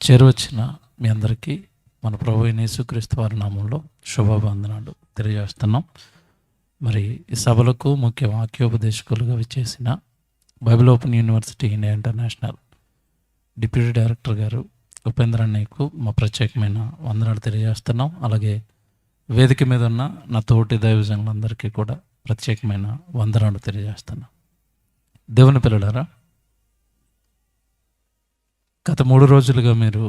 చేరువచ్చిన మీ అందరికీ మన ప్రభు అయిన యేసుక్రీస్తు వారి నామంలో శుభవందనాలు తెలియజేస్తున్నాం. మరి ఈ సభలకు ముఖ్య వాక్యోపదేశకులుగా విచ్చేసిన Bible open university India international deputy director గారు ఉపేంద్ర అన్నయ్యకు మా ప్రత్యేకమైన వందనాలు తెలియజేస్తున్నాం. అలాగే వేదిక మీద ఉన్న నా తోటి దైవజనులందరికీ కూడా ప్రత్యేకమైన వందనాలు తెలియజేస్తున్నాం. దేవుని పిల్లలారా, గత 3 రోజులుగా మీరు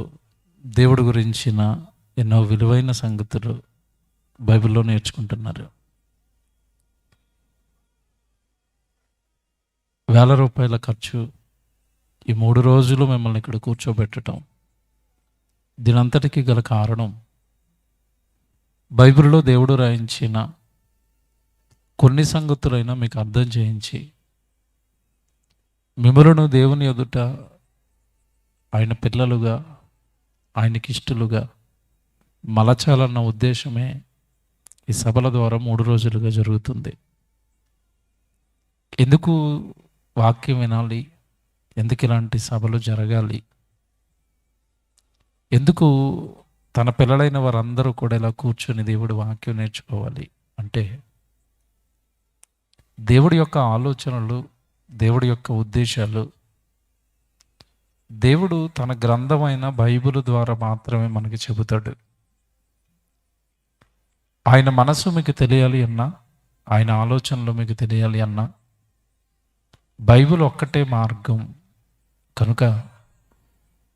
దేవుడి గురించిన ఎన్నో విలువైన సంగతులు బైబిల్లో నేర్చుకుంటున్నారు. వేల రూపాయల ఖర్చు ఈ 3 రోజులు మిమ్మల్ని ఇక్కడ కూర్చోబెట్టడం, దీనంతటికీ గల కారణం బైబిల్లో దేవుడు రాయించిన కొన్ని సంగతులైనా మీకు అర్థం చేయించి మిమ్మలను దేవుని ఎదుట ఆయన పిల్లలుగా, ఆయనకి ఇష్టలుగా మలచాలన్న ఉద్దేశమే ఈ సభల ద్వారా 3 రోజులుగా జరుగుతుంది. ఎందుకు వాక్యం వినాలి, ఎందుకు ఇలాంటి సభలు జరగాలి, ఎందుకు తన పిల్లలైన వారందరూ కూడా ఇలా కూర్చొని దేవుడి వాక్యం నేర్చుకోవాలి అంటే, దేవుడి యొక్క ఆలోచనలు, దేవుడి యొక్క ఉద్దేశాలు దేవుడు తన గ్రంథమైన బైబిల్ ద్వారా మాత్రమే మనకి చెబుతాడు. ఆయన మనసు మీకు తెలియాలి అన్నా, ఆయన ఆలోచనలు మీకు తెలియాలి అన్నా బైబిల్ ఒక్కటే మార్గం. కనుక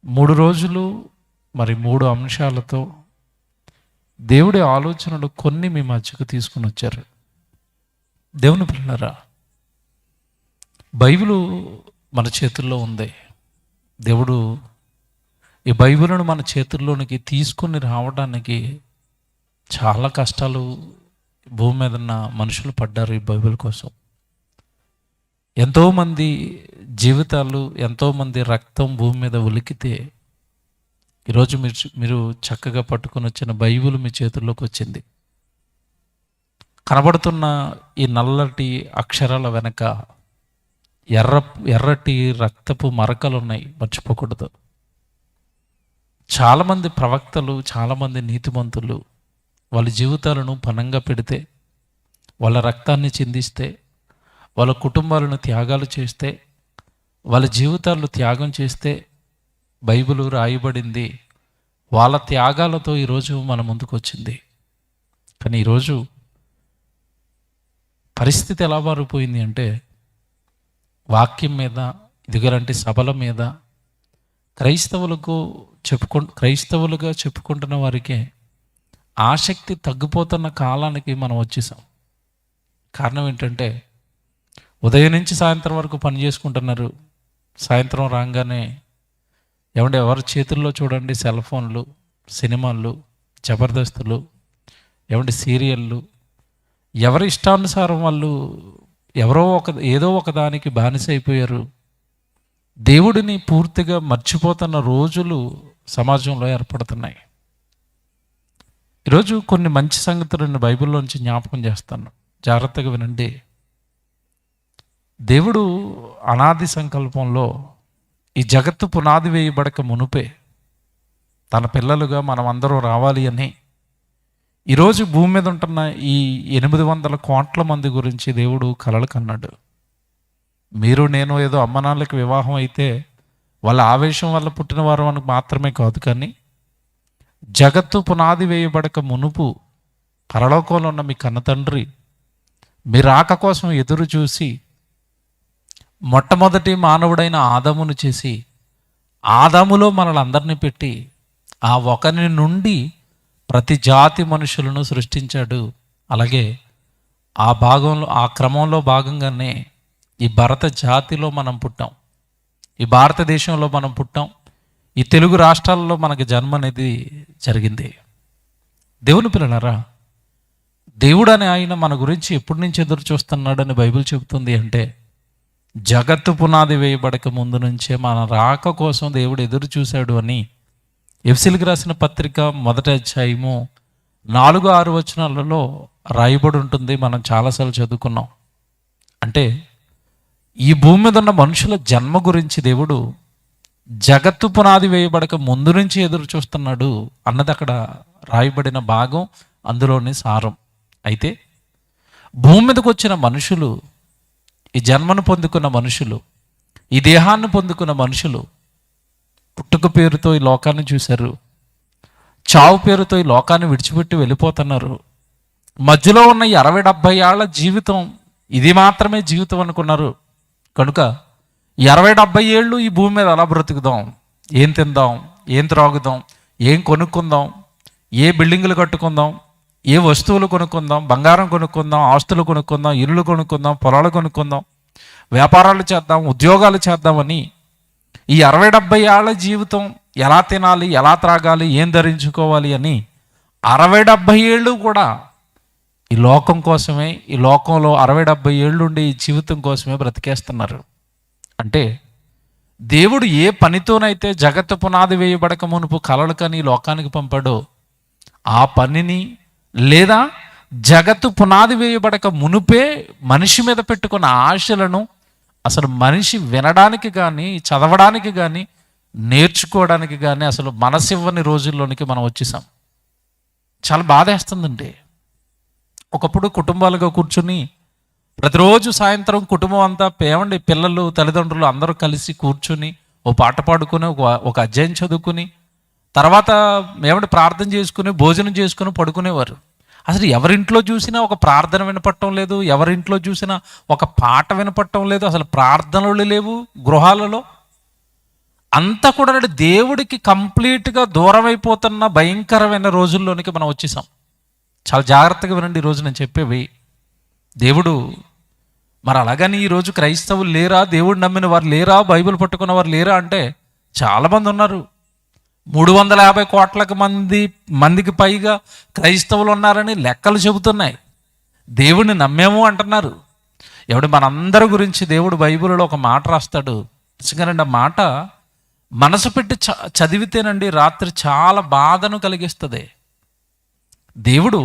3 రోజులు మరి 3 అంశాలతో దేవుడి ఆలోచనలు కొన్ని మీ మధ్యకు తీసుకుని వచ్చారు. దేవుని పిల్లరా, బైబిలు మన చేతుల్లో ఉంది. దేవుడు ఈ బైబిల్ను మన చేతుల్లోనికి తీసుకుని రావడానికి చాలా కష్టాలు భూమి మీద ఉన్న మనుషులు పడ్డారు ఈ బైబిల్ కోసం. ఎంతోమంది జీవితాలు, ఎంతోమంది రక్తం భూమి మీద ఉలికితే ఈరోజు మీరు చక్కగా పట్టుకొని వచ్చిన బైబిల్ మీ చేతుల్లోకి వచ్చింది. కనబడుతున్న ఈ నల్లటి అక్షరాల వెనక ఎర్రటి రక్తపు మరకలు ఉన్నాయి, మర్చిపోకూడదు. చాలామంది ప్రవక్తలు, చాలామంది నీతిమంతులు వాళ్ళ జీవితాలను పణంగా పెడితే, వాళ్ళ రక్తాన్ని చిందిస్తే, వాళ్ళ కుటుంబాలను త్యాగాలు చేస్తే, వాళ్ళ జీవితాలను త్యాగం చేస్తే బైబిల్ రాయబడింది. వాళ్ళ త్యాగాలతో ఈరోజు మన ముందుకు వచ్చింది. కానీ ఈరోజు పరిస్థితి ఎలా మారిపోయింది అంటే, వాక్యం మీద, ఇదిగలాంటి సభల మీద క్రైస్తవులుగా చెప్పుకుంటున్న వారికే ఆసక్తి తగ్గిపోతున్న కాలానికి మనం వచ్చేసాం. కారణం ఏంటంటే, ఉదయం నుంచి సాయంత్రం వరకు పని చేసుకుంటున్నారు. సాయంత్రం రాగానే ఎవరి చేతుల్లో చూడండి సెల్ ఫోన్లు, సినిమాలు, జబర్దస్తులు, సీరియళ్ళు. ఎవరి ఇష్టానుసారం వాళ్ళు ఏదో ఒక దానికి బానిస అయిపోయారు. దేవుడిని పూర్తిగా మర్చిపోతున్న రోజులు సమాజంలో ఏర్పడుతున్నాయి. ఈరోజు కొన్ని మంచి సంగతులను బైబిల్లోంచి జ్ఞాపకం చేస్తాను, జాగ్రత్తగా వినండి. దేవుడు అనాది సంకల్పంలో ఈ జగత్తు పునాది వేయబడక మునుపే తన పిల్లలుగా మనం అందరూ రావాలి అని ఈరోజు భూమి మీద ఉంటున్న ఈ 800 కోట్ల మంది గురించి దేవుడు కలలు కన్నాడు. మీరు నేను ఏదో అమ్మనాన్నలకి వివాహం అయితే వాళ్ళ ఆవేశం వల్ల పుట్టిన వారు మనకు మాత్రమే కాదు, కానీ జగత్తు పునాది వేయబడక మునుపు పరలోకంలో ఉన్న మీ కన్నతండ్రి మీ రాక కోసం ఎదురు చూసి మొట్టమొదటి మానవుడైన ఆదామును చేసి ఆదాములో మనల్ని అందరినీ పెట్టి ఆ ఒకరి నుండి ప్రతి జాతి మనుషులను సృష్టించాడు. అలాగే ఆ క్రమంలో భాగంగానే ఈ భరత జాతిలో మనం పుట్టాం, ఈ భారతదేశంలో మనం పుట్టాం, ఈ తెలుగు రాష్ట్రాల్లో మనకి జన్మ అనేది జరిగింది. దేవుని పిల్లలారా, దేవుడు అనే ఆయన మన గురించి ఎప్పటి నుంచి ఎదురు చూస్తున్నాడని బైబిల్ చెబుతుంది అంటే, జగత్తు పునాది వేయబడక ముందు నుంచే మన రాక కోసం దేవుడు ఎదురు చూశాడు అని ఎఫెసీయులకు రాసిన పత్రిక 1వ అధ్యాయము 4-6 వచనాలలో రాయబడి ఉంటుంది. మనం చాలాసార్లు చదువుకున్నాం. అంటే ఈ భూమి మీద ఉన్న మనుషుల జన్మ గురించి దేవుడు జగత్తు పునాది వేయబడక ముందు నుంచి ఎదురు చూస్తున్నాడు అన్నది అక్కడ రాయబడిన భాగం, అందులోని సారం. అయితే భూమి మీదకి వచ్చిన మనుషులు, ఈ జన్మను పొందుకున్న మనుషులు, ఈ దేహాన్ని పొందుకున్న మనుషులు పుట్టుక పేరుతో ఈ లోకాన్ని చూశారు, చావు పేరుతో ఈ లోకాన్ని విడిచిపెట్టి వెళ్ళిపోతున్నారు. మధ్యలో ఉన్న ఈ 60-70 ఏళ్ల జీవితం ఇది మాత్రమే జీవితం అనుకున్నారు. కనుక ఈ 60-70 ఏళ్ళు ఈ భూమి మీద అలా బ్రతుకుదాం, ఏం తిందాం, ఏం త్రాగుదాం, ఏం కొనుక్కుందాం, ఏ బిల్డింగులు కట్టుకుందాం, ఏ వస్తువులు కొనుక్కుందాం, బంగారం కొనుక్కుందాం, ఆస్తులు కొనుక్కుందాం, ఇల్లు కొనుక్కుందాం, పొలాలు కొనుక్కుందాం, వ్యాపారాలు చేద్దాం, ఉద్యోగాలు చేద్దామని ఈ 60-70 ఏళ్ల జీవితం ఎలా తినాలి, ఎలా త్రాగాలి, ఏం ధరించుకోవాలి అని 60-70 ఏళ్ళు కూడా ఈ లోకం కోసమే, ఈ లోకంలో 60-70 ఏళ్ళు ఉండి ఈ జీవితం కోసమే బ్రతికేస్తున్నారు. అంటే దేవుడు ఏ పనితోనైతే జగత్తు పునాది వేయబడక మునుపు కలలు కని ఈ లోకానికి పంపాడో ఆ పనిని, లేదా జగత్తు పునాది వేయబడక మునుపే మనిషి మీద పెట్టుకున్న ఆశలను అసలు మనిషి వినడానికి కానీ, చదవడానికి కానీ, నేర్చుకోవడానికి కానీ అసలు మనసివ్వని రోజుల్లోనికి మనం వచ్చేసాం. చాలా బాధేస్తుందండి. ఒకప్పుడు కుటుంబాలుగా కూర్చుని ప్రతిరోజు సాయంత్రం కుటుంబం అంతా ఏమండి, పిల్లలు, తల్లిదండ్రులు అందరూ కలిసి కూర్చుని ఓ పాట పాడుకుని, ఒక అధ్యాయం చదువుకుని, తర్వాత ఏమంటే ప్రార్థన చేసుకుని, భోజనం చేసుకుని పడుకునేవారు. అసలు ఎవరింట్లో చూసినా ఒక ప్రార్థన వినపడటం లేదు, ఎవరింట్లో చూసినా ఒక పాట వినపడటం లేదు, అసలు ప్రార్థనలు లేవు గృహాలలో. అంతా కూడా దేవుడికి కంప్లీట్గా దూరం అయిపోతున్న భయంకరమైన రోజుల్లోనికి మనం వచ్చేసాం. చాలా జాగ్రత్తగా వినండి ఈరోజు నేను చెప్పేవి. దేవుడు మరి అలాగని ఈరోజు క్రైస్తవులు లేరా, దేవుడు నమ్మిన వారు లేరా, బైబిల్ పట్టుకున్న వారు లేరా అంటే చాలామంది ఉన్నారు. 350 కోట్ల మందికి పైగా క్రైస్తవులు ఉన్నారని లెక్కలు చెబుతున్నాయి. దేవుడిని నమ్మేమో అంటున్నారు. మనందరి గురించి దేవుడు బైబిల్లో ఒక మాట రాస్తాడు. నిజంగానండి, ఆ మాట మనసు పెట్టి చదివితేనండి రాత్రి చాలా బాధను కలిగిస్తుంది. దేవుడు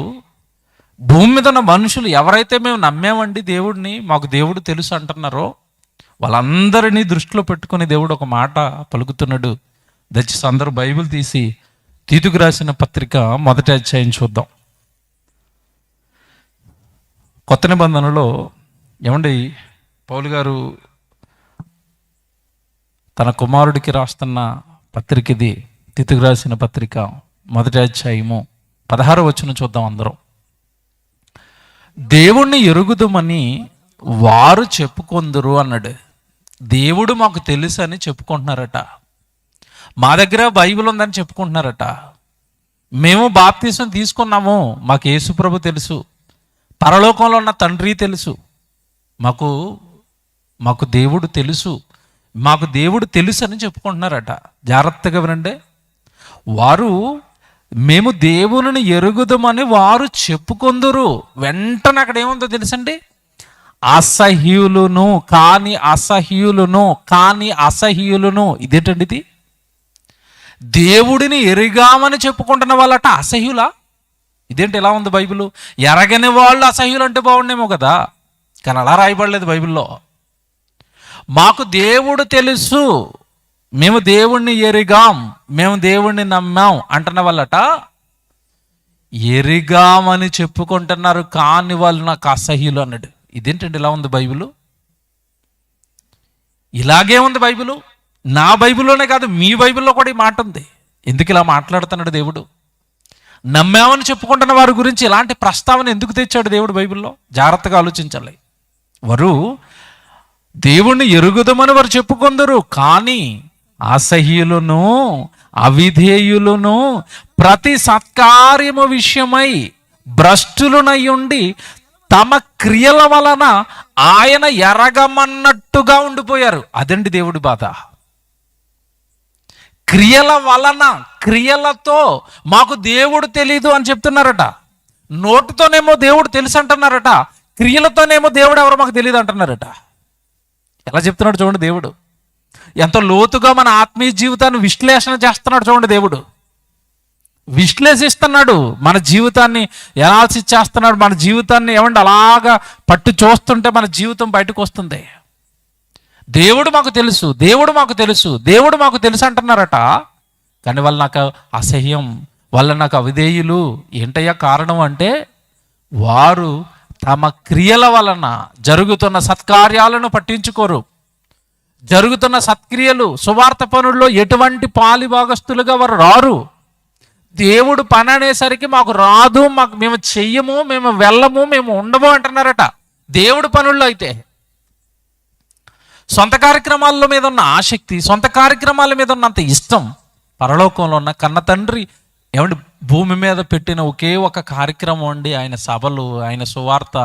భూమి మీద ఉన్న మనుషులు ఎవరైతే మేము నమ్మేమండి దేవుడిని, మాకు దేవుడు తెలుసు అంటున్నారో వాళ్ళందరినీ దృష్టిలో పెట్టుకుని దేవుడు ఒక మాట పలుకుతున్నాడు. దయచేసి అందరూ బైబిల్ తీసి తీతుకు రాసిన పత్రిక 1వ అధ్యాయం చూద్దాం. కొత్త నిబంధనలో పౌలు గారు తన కుమారుడికి రాస్తున్న పత్రిక ఇది. తీతుకు రాసిన పత్రిక 1వ అధ్యాయము 16వ వచనం చూద్దాం అందరం. దేవుణ్ణి ఎరుగుదుమని వారు చెప్పుకొందురు అన్నాడు. దేవుడు మాకు తెలుసు అని చెప్పుకుంటున్నారట. మా దగ్గర బైబిల్ ఉందని చెప్పుకుంటున్నారట. మేము బాప్తీసం తీసుకున్నాము, మాకు యేసుప్రభు తెలుసు, పరలోకంలో ఉన్న తండ్రి తెలుసు, మాకు దేవుడు తెలుసు, మాకు దేవుడు తెలుసు అని చెప్పుకుంటున్నారట. జాగ్రత్తగా వినండి. వారు మేము దేవుని ఎరుగుదమని వారు చెప్పుకొందురు. వెంటనే అక్కడ ఏముందో తెలుసండి, అసహ్యులును కాని అసహ్యులును. ఇదేంటండి ఇది? దేవుడిని ఎరిగామని చెప్పుకుంటున్న వాళ్ళట అసహ్యులా? ఇదేంటి ఇలా ఉంది బైబిల్? ఎరగని వాళ్ళు అసహ్యులు అంటే బాగుండేమో కదా, కానీ అలా రాయబడలేదు బైబిల్లో. మాకు దేవుడు తెలుసు, మేము దేవుణ్ణి ఎరిగాం, మేము దేవుణ్ణి నమ్మాం అంటున్న వాళ్ళట ఎరిగామని చెప్పుకుంటున్నారు, కాని వాళ్ళు నాకు అసహ్యులు అన్నాడు. ఇదేంటండి ఇలా ఉంది బైబిల్? ఇలాగే ఉంది బైబిల్. నా బైబిల్లోనే కాదు, మీ బైబిల్లో కూడా ఈ మాట ఉంది. ఎందుకు ఇలా మాట్లాడుతున్నాడు దేవుడు? నమ్మామని చెప్పుకుంటున్న వారి గురించి ఇలాంటి ప్రస్తావన ఎందుకు తెచ్చాడు దేవుడు బైబిల్లో? జాగ్రత్తగా ఆలోచించాలి. వారు దేవుణ్ణి ఎరుగుదమని వారు చెప్పుకొందరు, కానీ అసహ్యులను, అవిధేయులను, ప్రతి సత్కార్యము విషయమై భ్రష్టులునై ఉండి తమ క్రియల వలన ఆయన ఎరగమన్నట్టుగా ఉండిపోయారు. అదండి దేవుడి బాధ. క్రియల వలన, క్రియలతో మాకు దేవుడు తెలీదు అని చెప్తున్నారట. నోటితోనేమో దేవుడు తెలుసు అంటున్నారట, క్రియలతోనేమో దేవుడు ఎవరో మాకు తెలియదు అంటున్నారట. ఎలా చెప్తున్నాడు చూడండి దేవుడు. ఎంతో లోతుగా మన ఆత్మీయ జీవితాన్ని విశ్లేషణ చేస్తున్నాడు చూడండి దేవుడు. విశ్లేషిస్తున్నాడు మన జీవితాన్ని, ఎనాలిసిస్ చేస్తున్నాడు మన జీవితాన్ని. అలాగా పట్టు చూస్తుంటే మన జీవితం బయటకు వస్తుంది. దేవుడు మాకు తెలుసు, దేవుడు మాకు తెలుసు, దేవుడు మాకు తెలుసు అంటున్నారట. కానీ వాళ్ళు నాకు అసహ్యం, వాళ్ళు నాకు అవిధేయులు. ఏంటయ్యా కారణం అంటే, వారు తమ క్రియల వలన జరుగుతున్న సత్కార్యాలను పట్టించుకోరు. జరుగుతున్న సత్క్రియలు, సువార్త పనుల్లో ఎటువంటి పాలిభాగస్తులుగా వారు రారు. దేవుడు పని అనేసరికి మాకు రాదు, మేము చెయ్యము, మేము వెళ్ళము, మేము ఉండము అంటున్నారట. దేవుడు పనుల్లో అయితే సొంత కార్యక్రమాల మీద ఉన్న ఆసక్తి, సొంత కార్యక్రమాల మీద ఉన్నంత ఇష్టం పరలోకంలో ఉన్న కన్న తండ్రి ఏమంటే భూమి మీద పెట్టిన ఒకే ఒక కార్యక్రమం అండి ఆయన సభలు, ఆయన సువార్త,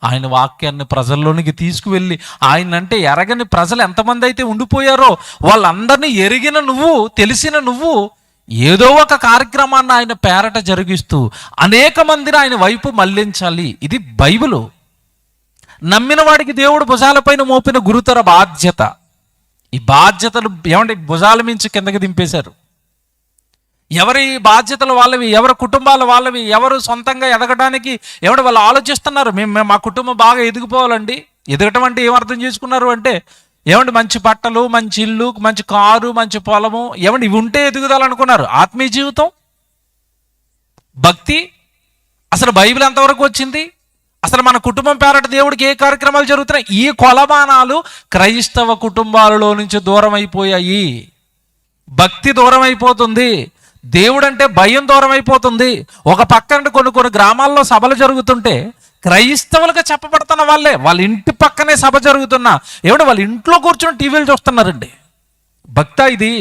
ఆయన వాక్యాన్ని ప్రజల్లోనికి తీసుకువెళ్ళి, ఆయన అంటే ఎరగని ప్రజలు ఎంతమంది అయితే ఉండిపోయారో వాళ్ళందరినీ ఎరిగిన నువ్వు, తెలిసిన నువ్వు ఏదో ఒక కార్యక్రమాన్ని ఆయన పేరట జరిగిస్తూ అనేక మందిని ఆయన వైపు మళ్లించాలి. ఇది బైబిలు. నమ్మిన వాడికి దేవుడు భుజాలపైన మోపిన గురుతర బాధ్యత. ఈ బాధ్యతలు ఏమంటే భుజాల మించి కిందకి దింపేశారు. ఎవరి బాధ్యతలు వాళ్ళవి, ఎవరి కుటుంబాల వాళ్ళవి, ఎవరు సొంతంగా ఎదగడానికి ఎవడు వాళ్ళు ఆలోచిస్తున్నారు. మేము మా కుటుంబం బాగా ఎదిగిపోవాలండి. ఎదగటం అంటే ఏం అర్థం చేసుకున్నారు అంటే, ఏమంటే మంచి బట్టలు, మంచి ఇల్లు, మంచి కారు, మంచి పొలము, ఏమంటే ఇవి ఉంటే ఎదుగుదలనుకున్నారు. ఆత్మీయ జీవితం, భక్తి, అసలు బైబిల్ ఎంతవరకు వచ్చింది? అసలు మన కుటుంబం పేరట దేవుడికి ఏ కార్యక్రమాలు జరుగుతున్నాయి? ఈ కొలమానాలు క్రైస్తవ కుటుంబాలలో నుంచి దూరం అయిపోయాయి. భక్తి దూరం అయిపోతుంది, దేవుడంటే భయం దూరం అయిపోతుంది. ఒక పక్కన కొన్ని గ్రామాల్లో సభలు జరుగుతుంటే క్రైస్తవులుగా చెప్పబడుతున్న వాళ్ళ ఇంటి పక్కనే సభ జరుగుతున్నా ఏమిటి వాళ్ళ ఇంట్లో కూర్చొని టీవీలు చూస్తున్నారండి. భక్తా ఇది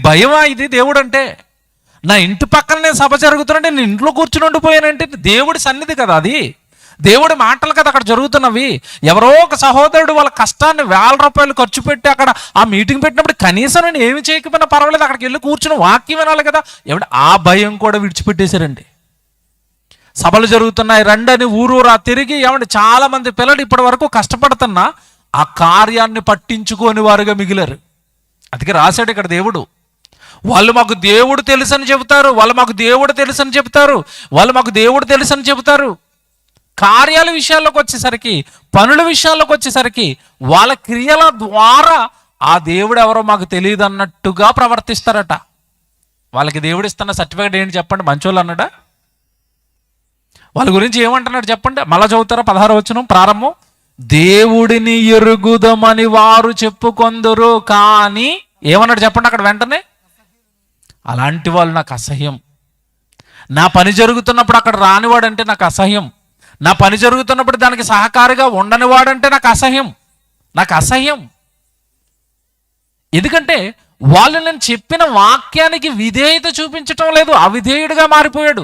భయమా? ఇది దేవుడు అంటే నా ఇంటి పక్కన నేను సభ జరుగుతున్నట్టే నేను ఇంట్లో కూర్చుని ఉండిపోయానంటే దేవుడి సన్నిధి కదా, అది దేవుడి మాటలు కదా అక్కడ జరుగుతున్నవి. ఎవరో ఒక సహోదరుడు వాళ్ళ కష్టాన్ని ₹1,000 ఖర్చు పెట్టి అక్కడ ఆ మీటింగ్ పెట్టినప్పుడు కనీసం నేను ఏమి చేయకపోయినా పర్వాలేదు, అక్కడికి వెళ్ళి కూర్చుని వాక్యం వినాలి కదా. ఏమంటే ఆ భయం కూడా విడిచిపెట్టేశారండి. సభలు జరుగుతున్నాయి రండి అని ఊరూరా తిరిగి ఏమంటే చాలా మంది పిల్లలు ఇప్పటి వరకు కష్టపడుతున్నా ఆ కార్యాన్ని పట్టించుకోని వారుగా మిగిలారు. అందుకే రాశాడు ఇక్కడ దేవుడు, వాళ్ళు మాకు దేవుడు తెలుసని చెబుతారు, వాళ్ళు మాకు దేవుడు తెలుసని చెబుతారు, వాళ్ళు మాకు దేవుడు తెలుసని చెబుతారు. కార్యాల విషయాల్లోకి వచ్చేసరికి, పనుల విషయాల్లోకి వచ్చేసరికి వాళ్ళ క్రియల ద్వారా ఆ దేవుడు ఎవరో మాకు తెలియదు అన్నట్టుగా ప్రవర్తిస్తారట. వాళ్ళకి దేవుడు ఇస్తున్న సర్టిఫికేట్ ఏంటి చెప్పండి? మంచోళ్ళు అన్నాడా? వాళ్ళ గురించి ఏమంటున్నాడు చెప్పండి? మళ్ళా చదువుతారా 16వ వచనం ప్రారంభం. దేవుడిని ఎరుగుదమని వారు చెప్పుకొందురు కానీ ఏమన్నాడు చెప్పండి అక్కడ వెంటనే? అలాంటి వాళ్ళు నాకు అసహ్యం. నా పని జరుగుతున్నప్పుడు అక్కడ రానివాడంటే నాకు అసహ్యం. నా పని జరుగుతున్నప్పుడు దానికి సహకారిగా ఉండనివాడంటే నాకు అసహ్యం. ఎందుకంటే వాళ్ళు నేను చెప్పిన వాక్యానికి విధేయత చూపించటం లేదు, అవిధేయుడిగా మారిపోయాడు,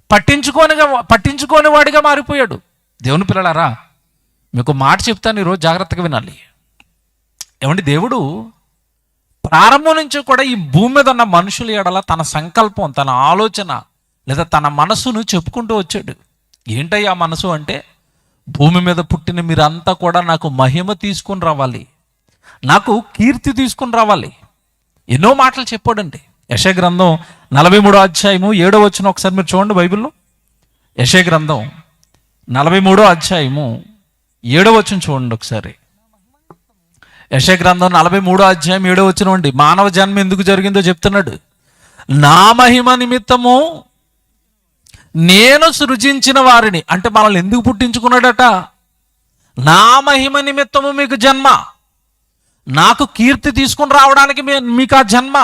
పట్టించుకోని వాడిగా మారిపోయాడు. దేవుని పిల్లలారా, మీకు మాట చెప్తాను, ఈరోజు జాగ్రత్తగా వినాలి. ఏమండి, దేవుడు ప్రారంభం నుంచి కూడా ఈ భూమి మీద ఉన్న మనుషుల ఎడల తన సంకల్పం, తన ఆలోచన లేదా తన మనసును చెప్పుకుంటూ వచ్చాడు. ఏంటయ్యా మనసు అంటే, భూమి మీద పుట్టిన మీరంతా కూడా నాకు మహిమ తీసుకుని రావాలి, నాకు కీర్తి తీసుకుని రావాలి. ఎన్నో మాటలు చెప్పాడండి. యెషయా గ్రంథం 43వ అధ్యాయము 7వ వచనం ఒకసారి మీరు చూడండి బైబిల్లో. యెషయా గ్రంథం 43వ అధ్యాయము 7వ వచనం చూడండి ఒకసారి. యెషయా గ్రంథం 43వ అధ్యాయం 7వ వచనం అండి. మానవ జన్మ ఎందుకు జరిగిందో చెప్తున్నాడు. నా మహిమ నిమిత్తము నేను సృజించిన వారిని, అంటే మనల్ని ఎందుకు పుట్టించుకున్నాడట? నా మహిమ నిమిత్తము మీకు జన్మ, నాకు కీర్తి తీసుకుని రావడానికి మీకు ఆ జన్మ.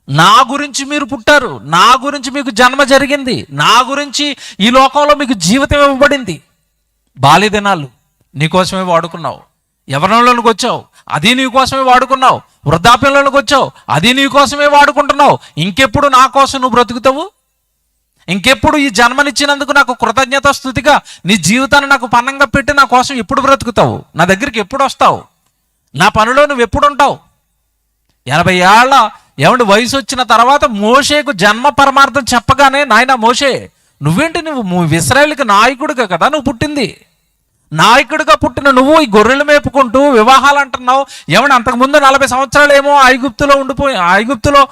నా గురించి మీరు పుట్టారు, నా గురించి మీకు జన్మ జరిగింది, నా గురించి ఈ లోకంలో మీకు జీవితం ఇవ్వబడింది. బాల్య దినాలు నీకోసమే వాడుకున్నావు, యవ్వనంలోనికి వచ్చావు, అది నీకోసమే వాడుకున్నావు, వృద్ధాప్యంలోనికి వచ్చావు, అది నీకోసమే వాడుకుంటున్నావు. ఇంకెప్పుడు నా కోసం నువ్వు బ్రతుకుతావు? ఇంకెప్పుడు ఈ జన్మనిచ్చినందుకు నాకు కృతజ్ఞత స్తుతిగా నీ జీవితాన్ని నాకు పన్నంగా పెట్టి నా కోసం ఎప్పుడు బ్రతుకుతావు? నా దగ్గరికి ఎప్పుడు వస్తావు? నా పనిలో నువ్వు ఎప్పుడు ఉంటావు? 80 ఏళ్ళ వయసు వచ్చిన తర్వాత మోషేకు జన్మ పరమార్థం చెప్పగానే, నాయన మోషే నువ్వేంటి, నువ్వు ఇశ్రాయేలుకి నాయకుడిగా కదా నువ్వు పుట్టింది, నాయకుడిగా పుట్టిన నువ్వు ఈ గొర్రెలు మేపుకుంటూ వివాహాలు అంటున్నావు. అంతకుముందు 40 సంవత్సరాలు ఏమో ఐగుప్తులో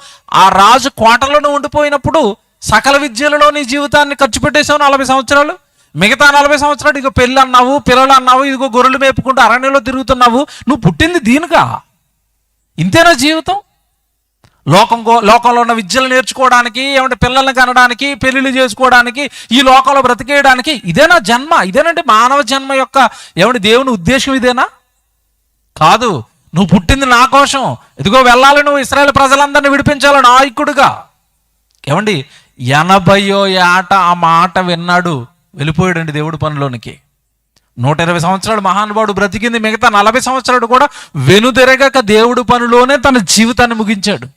ఆ రాజు కోటలోనే ఉండిపోయినప్పుడు సకల విద్యలలో నీ జీవితాన్ని ఖర్చు పెట్టేశావు 40 సంవత్సరాలు. మిగతా 40 సంవత్సరాలు ఇదిగో పెళ్ళి అన్నావు, పిల్లలు అన్నావు, ఇదిగో గొర్రెలు మేపుకుంటూ అరణ్యంలో తిరుగుతున్నావు. నువ్వు పుట్టింది దీనికా? ఇంతేనా జీవితం? లోకంలో ఉన్న విద్యలు నేర్చుకోవడానికి, ఏమంటే పిల్లల్ని కనడానికి, పెళ్లిళ్ళు చేసుకోవడానికి, ఈ లోకంలో బ్రతికేయడానికి ఇదేనా జన్మ? ఇదేనంటే మానవ జన్మ యొక్క ఏమంటే దేవుని ఉద్దేశం ఇదేనా? కాదు. నువ్వు పుట్టింది నా కోసం. ఇదిగో వెళ్ళాలి, నువ్వు ఇశ్రాయేలు ప్రజలందరినీ విడిపించాలి నాయకుడుగా. ఏమండి 80వ ఏట ఆ మాట విన్నాడు, వెళ్ళిపోయాడండి దేవుడి పనిలోనికి. 120 సంవత్సరాలు మహానుభావుడు బ్రతికింది, మిగతా 40 సంవత్సరాలు కూడా వెనుదిరగక దేవుడి పనిలోనే తన జీవితాన్ని ముగించాడు.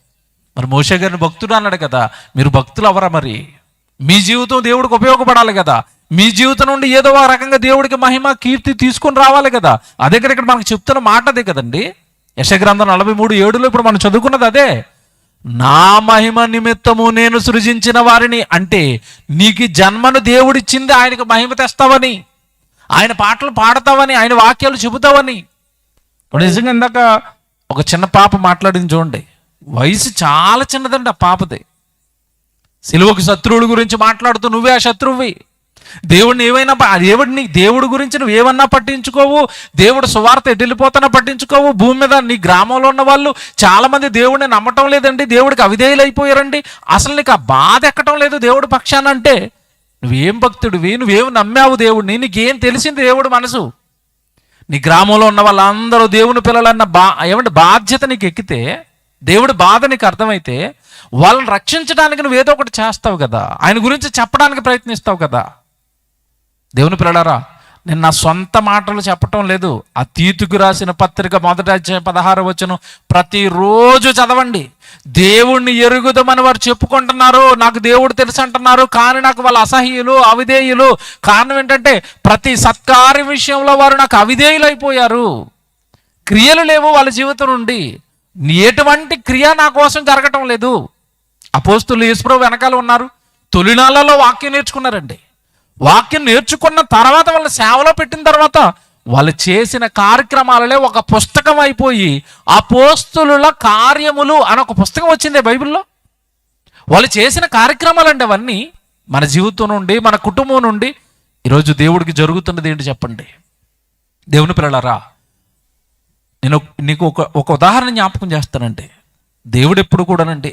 మరి మోషే గారిని భక్తుడు అన్నాడు కదా, మీరు భక్తులు అవరా? మరి మీ జీవితం దేవుడికి ఉపయోగపడాలి కదా, మీ జీవితం నుండి ఏదో ఒక రకంగా దేవుడికి మహిమ కీర్తి తీసుకొని రావాలి కదా. అదే ఇక్కడ మనకు చెప్తున్న మాట అదే కదండి. యెషయా గ్రంథం 43:7 ఇప్పుడు మనం చదువుకున్నది అదే. నా మహిమ నిమిత్తము నేను సృజించిన వారిని, అంటే నీకు జన్మను దేవుడిచ్చింది ఆయనకు మహిమ తెస్తావని, ఆయన పాటలు పాడతావని, ఆయన వాక్యాలు చెబుతావని. నిజంగా ఇందాక ఒక చిన్న పాప మాట్లాడింది చూడండి, వయసు చాలా చిన్నదండి ఆ పాపది. సిలువకు శత్రువుల గురించి మాట్లాడుతూ నువ్వే ఆ శత్రువువి, దేవుడిని ఏమైనా దేవుడి గురించి నువ్వు ఏమన్నా పట్టించుకోవు, దేవుడు సువార్త ఎటు వెళ్ళిపోతానో పట్టించుకోవు. భూమి మీద నీ గ్రామంలో ఉన్న వాళ్ళు చాలా మంది దేవుడిని నమ్మటం లేదండి, దేవుడికి అవిధేయులు అయిపోయారండి. అసలు నీకు ఆ బాధ ఎక్కటం లేదు దేవుడి పక్షాన. అంటే నువ్వేం భక్తుడివి, నువ్వేం నమ్మావు దేవుడిని, నీకేం తెలిసింది దేవుడు మనసు? నీ గ్రామంలో ఉన్న వాళ్ళందరూ దేవుని పిల్లలన్న ఏమంటే బాధ్యత నీకు ఎక్కితే, దేవుడి బాధ నీకు అర్థమైతే, వాళ్ళని రక్షించడానికి నువ్వు ఏదో ఒకటి చేస్తావు కదా, ఆయన గురించి చెప్పడానికి ప్రయత్నిస్తావు కదా. దేవుని పిల్లలారా, నేను నా సొంత మాటలు చెప్పటం లేదు. ఆ తీతుకు రాసిన పత్రిక 1వ అధ్యాయం 16వ వచనం ప్రతిరోజు చదవండి. దేవుణ్ణి ఎరుగుదామని వారు చెప్పుకుంటున్నారు, నాకు దేవుడు తెలుసు అంటున్నారు, కానీ నాకు వాళ్ళు అసహ్యులు, అవిధేయులు. కారణం ఏంటంటే ప్రతి సత్కార్య విషయంలో వారు నాకు అవిధేయులు అయిపోయారు. క్రియలు లేవు వాళ్ళ జీవితం నుండి, ఎటువంటి క్రియ నా కోసం జరగటం లేదు. అపోస్తులు యేసుప్రభు వెనకాల ఉన్నారు, తొలినాళ్ళలో వాక్యం నేర్చుకున్నారండి. వాక్యం నేర్చుకున్న తర్వాత వాళ్ళ సేవలో పెట్టిన తర్వాత వాళ్ళు చేసిన కార్యక్రమాలనే ఒక పుస్తకం అయిపోయి అపోస్తులుల కార్యములు అని ఒక పుస్తకం వచ్చింది బైబిల్లో. వాళ్ళు చేసిన కార్యక్రమాలండి అవన్నీ. మన జీవితం నుండి, మన కుటుంబం నుండి ఈరోజు దేవుడికి జరుగుతున్నది ఏంటి చెప్పండి? దేవుని పిల్లలారా, నేను నీకు ఒక ఉదాహరణ జ్ఞాపకం చేస్తానండి. దేవుడు ఎప్పుడు కూడానండి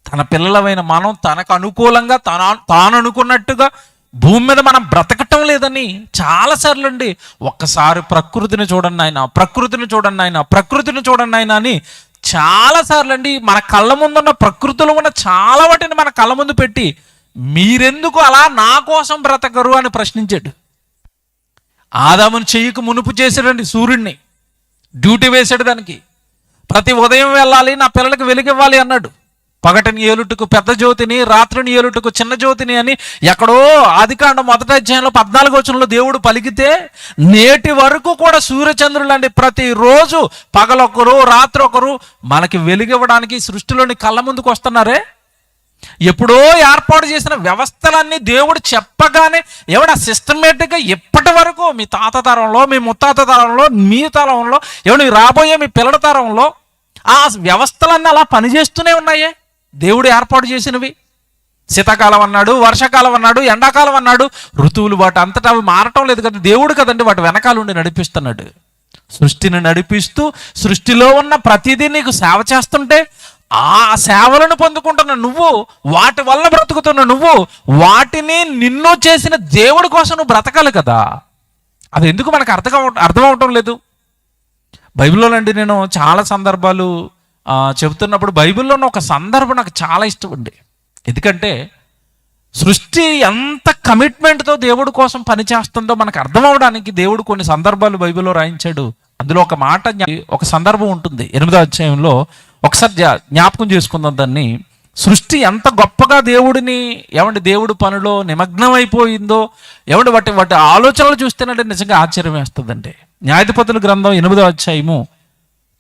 తన పిల్లలమైన మనం తనకు అనుకూలంగా తాను అనుకున్నట్టుగా భూమి మీద మనం బ్రతకటం లేదని చాలాసార్లు అండి, ఒక్కసారి ప్రకృతిని చూడండి ఆయన, ప్రకృతిని చూడండి ఆయన, ప్రకృతిని చూడండి ఆయన అని చాలాసార్లు అండి మన కళ్ళ ముందున్న ప్రకృతిలో ఉన్న చాలా వాటిని మన కళ్ళ ముందు పెట్టి మీరెందుకు అలా నా కోసం బ్రతకరు అని ప్రశ్నించాడు. ఆదామును చెయ్యకు మునుపు చేశాడండి సూర్యుడిని, డ్యూటీ వేసాడు దానికి. ప్రతి ఉదయం వెళ్ళాలి, నా పిల్లలకి వెలుగివ్వాలి అన్నాడు. పగటిని ఏలుటకు పెద్ద జ్యోతిని, రాత్రిని ఏలుటకు చిన్న జ్యోతిని అని ఎక్కడో ఆదికాండం 1వ అధ్యాయంలో 14వ వచనంలో దేవుడు పలికితే, నేటి వరకు కూడా సూర్యచంద్రులు అండి ప్రతిరోజు పగలొకరు రాత్రి ఒకరు మనకి వెలుగివ్వడానికి సృష్టిలోని కళ్ళ ముందుకు వస్తున్నారే. ఎప్పుడో ఏర్పాటు చేసిన వ్యవస్థలన్నీ దేవుడు చెప్పగానే ఏమన్నా సిస్టమేటిక్గా ఇప్పటి వరకు మీ తాత తరంలో, మీ ముత్తాత తరంలో, మీ తరంలో, ఏమన్నా రాబోయే మీ పిల్లల తరంలో ఆ వ్యవస్థలన్నీ అలా పనిచేస్తూనే ఉన్నాయే. దేవుడు ఏర్పాటు చేసినవి. శీతాకాలం అన్నాడు, వర్షాకాలం అన్నాడు, ఎండాకాలం అన్నాడు, ఋతువులు వాటి అంతటా అవి మారటం లేదు కదా, దేవుడు కదండి వాటి వెనకాల ఉండి నడిపిస్తున్నాడు. సృష్టిని నడిపిస్తూ సృష్టిలో ఉన్న ప్రతిదీ నీకు సేవ చేస్తుంటే ఆ సేవలను పొందుకుంటున్న నువ్వు, వాటి వల్ల బ్రతుకుతున్న నువ్వు, వాటిని నిన్ను చేసిన దేవుడి కోసం నువ్వు బ్రతకాలి కదా. అది ఎందుకు మనకు అర్థం అవటం లేదు? బైబిల్లోనండి నేను చాలా సందర్భాలు చెబుతున్నప్పుడు బైబిల్లో ఉన్న ఒక సందర్భం నాకు చాలా ఇష్టం అండి. ఎందుకంటే సృష్టి ఎంత కమిట్మెంట్తో దేవుడి కోసం పనిచేస్తుందో మనకు అర్థం అవడానికి దేవుడు కొన్ని సందర్భాలు బైబిల్లో రాయించాడు. అందులో ఒక మాట, ఒక సందర్భం ఉంటుంది 8వ అధ్యాయంలో. ఒకసారి జ్ఞాపకం చేసుకుందాం దాన్ని. సృష్టి ఎంత గొప్పగా దేవుడి పనిలో నిమగ్నం అయిపోయిందో, వాటి ఆలోచనలు చూస్తేనంటే నిజంగా ఆశ్చర్యం వేస్తుందండి. న్యాయాధిపతుల గ్రంథం 8వ అధ్యాయము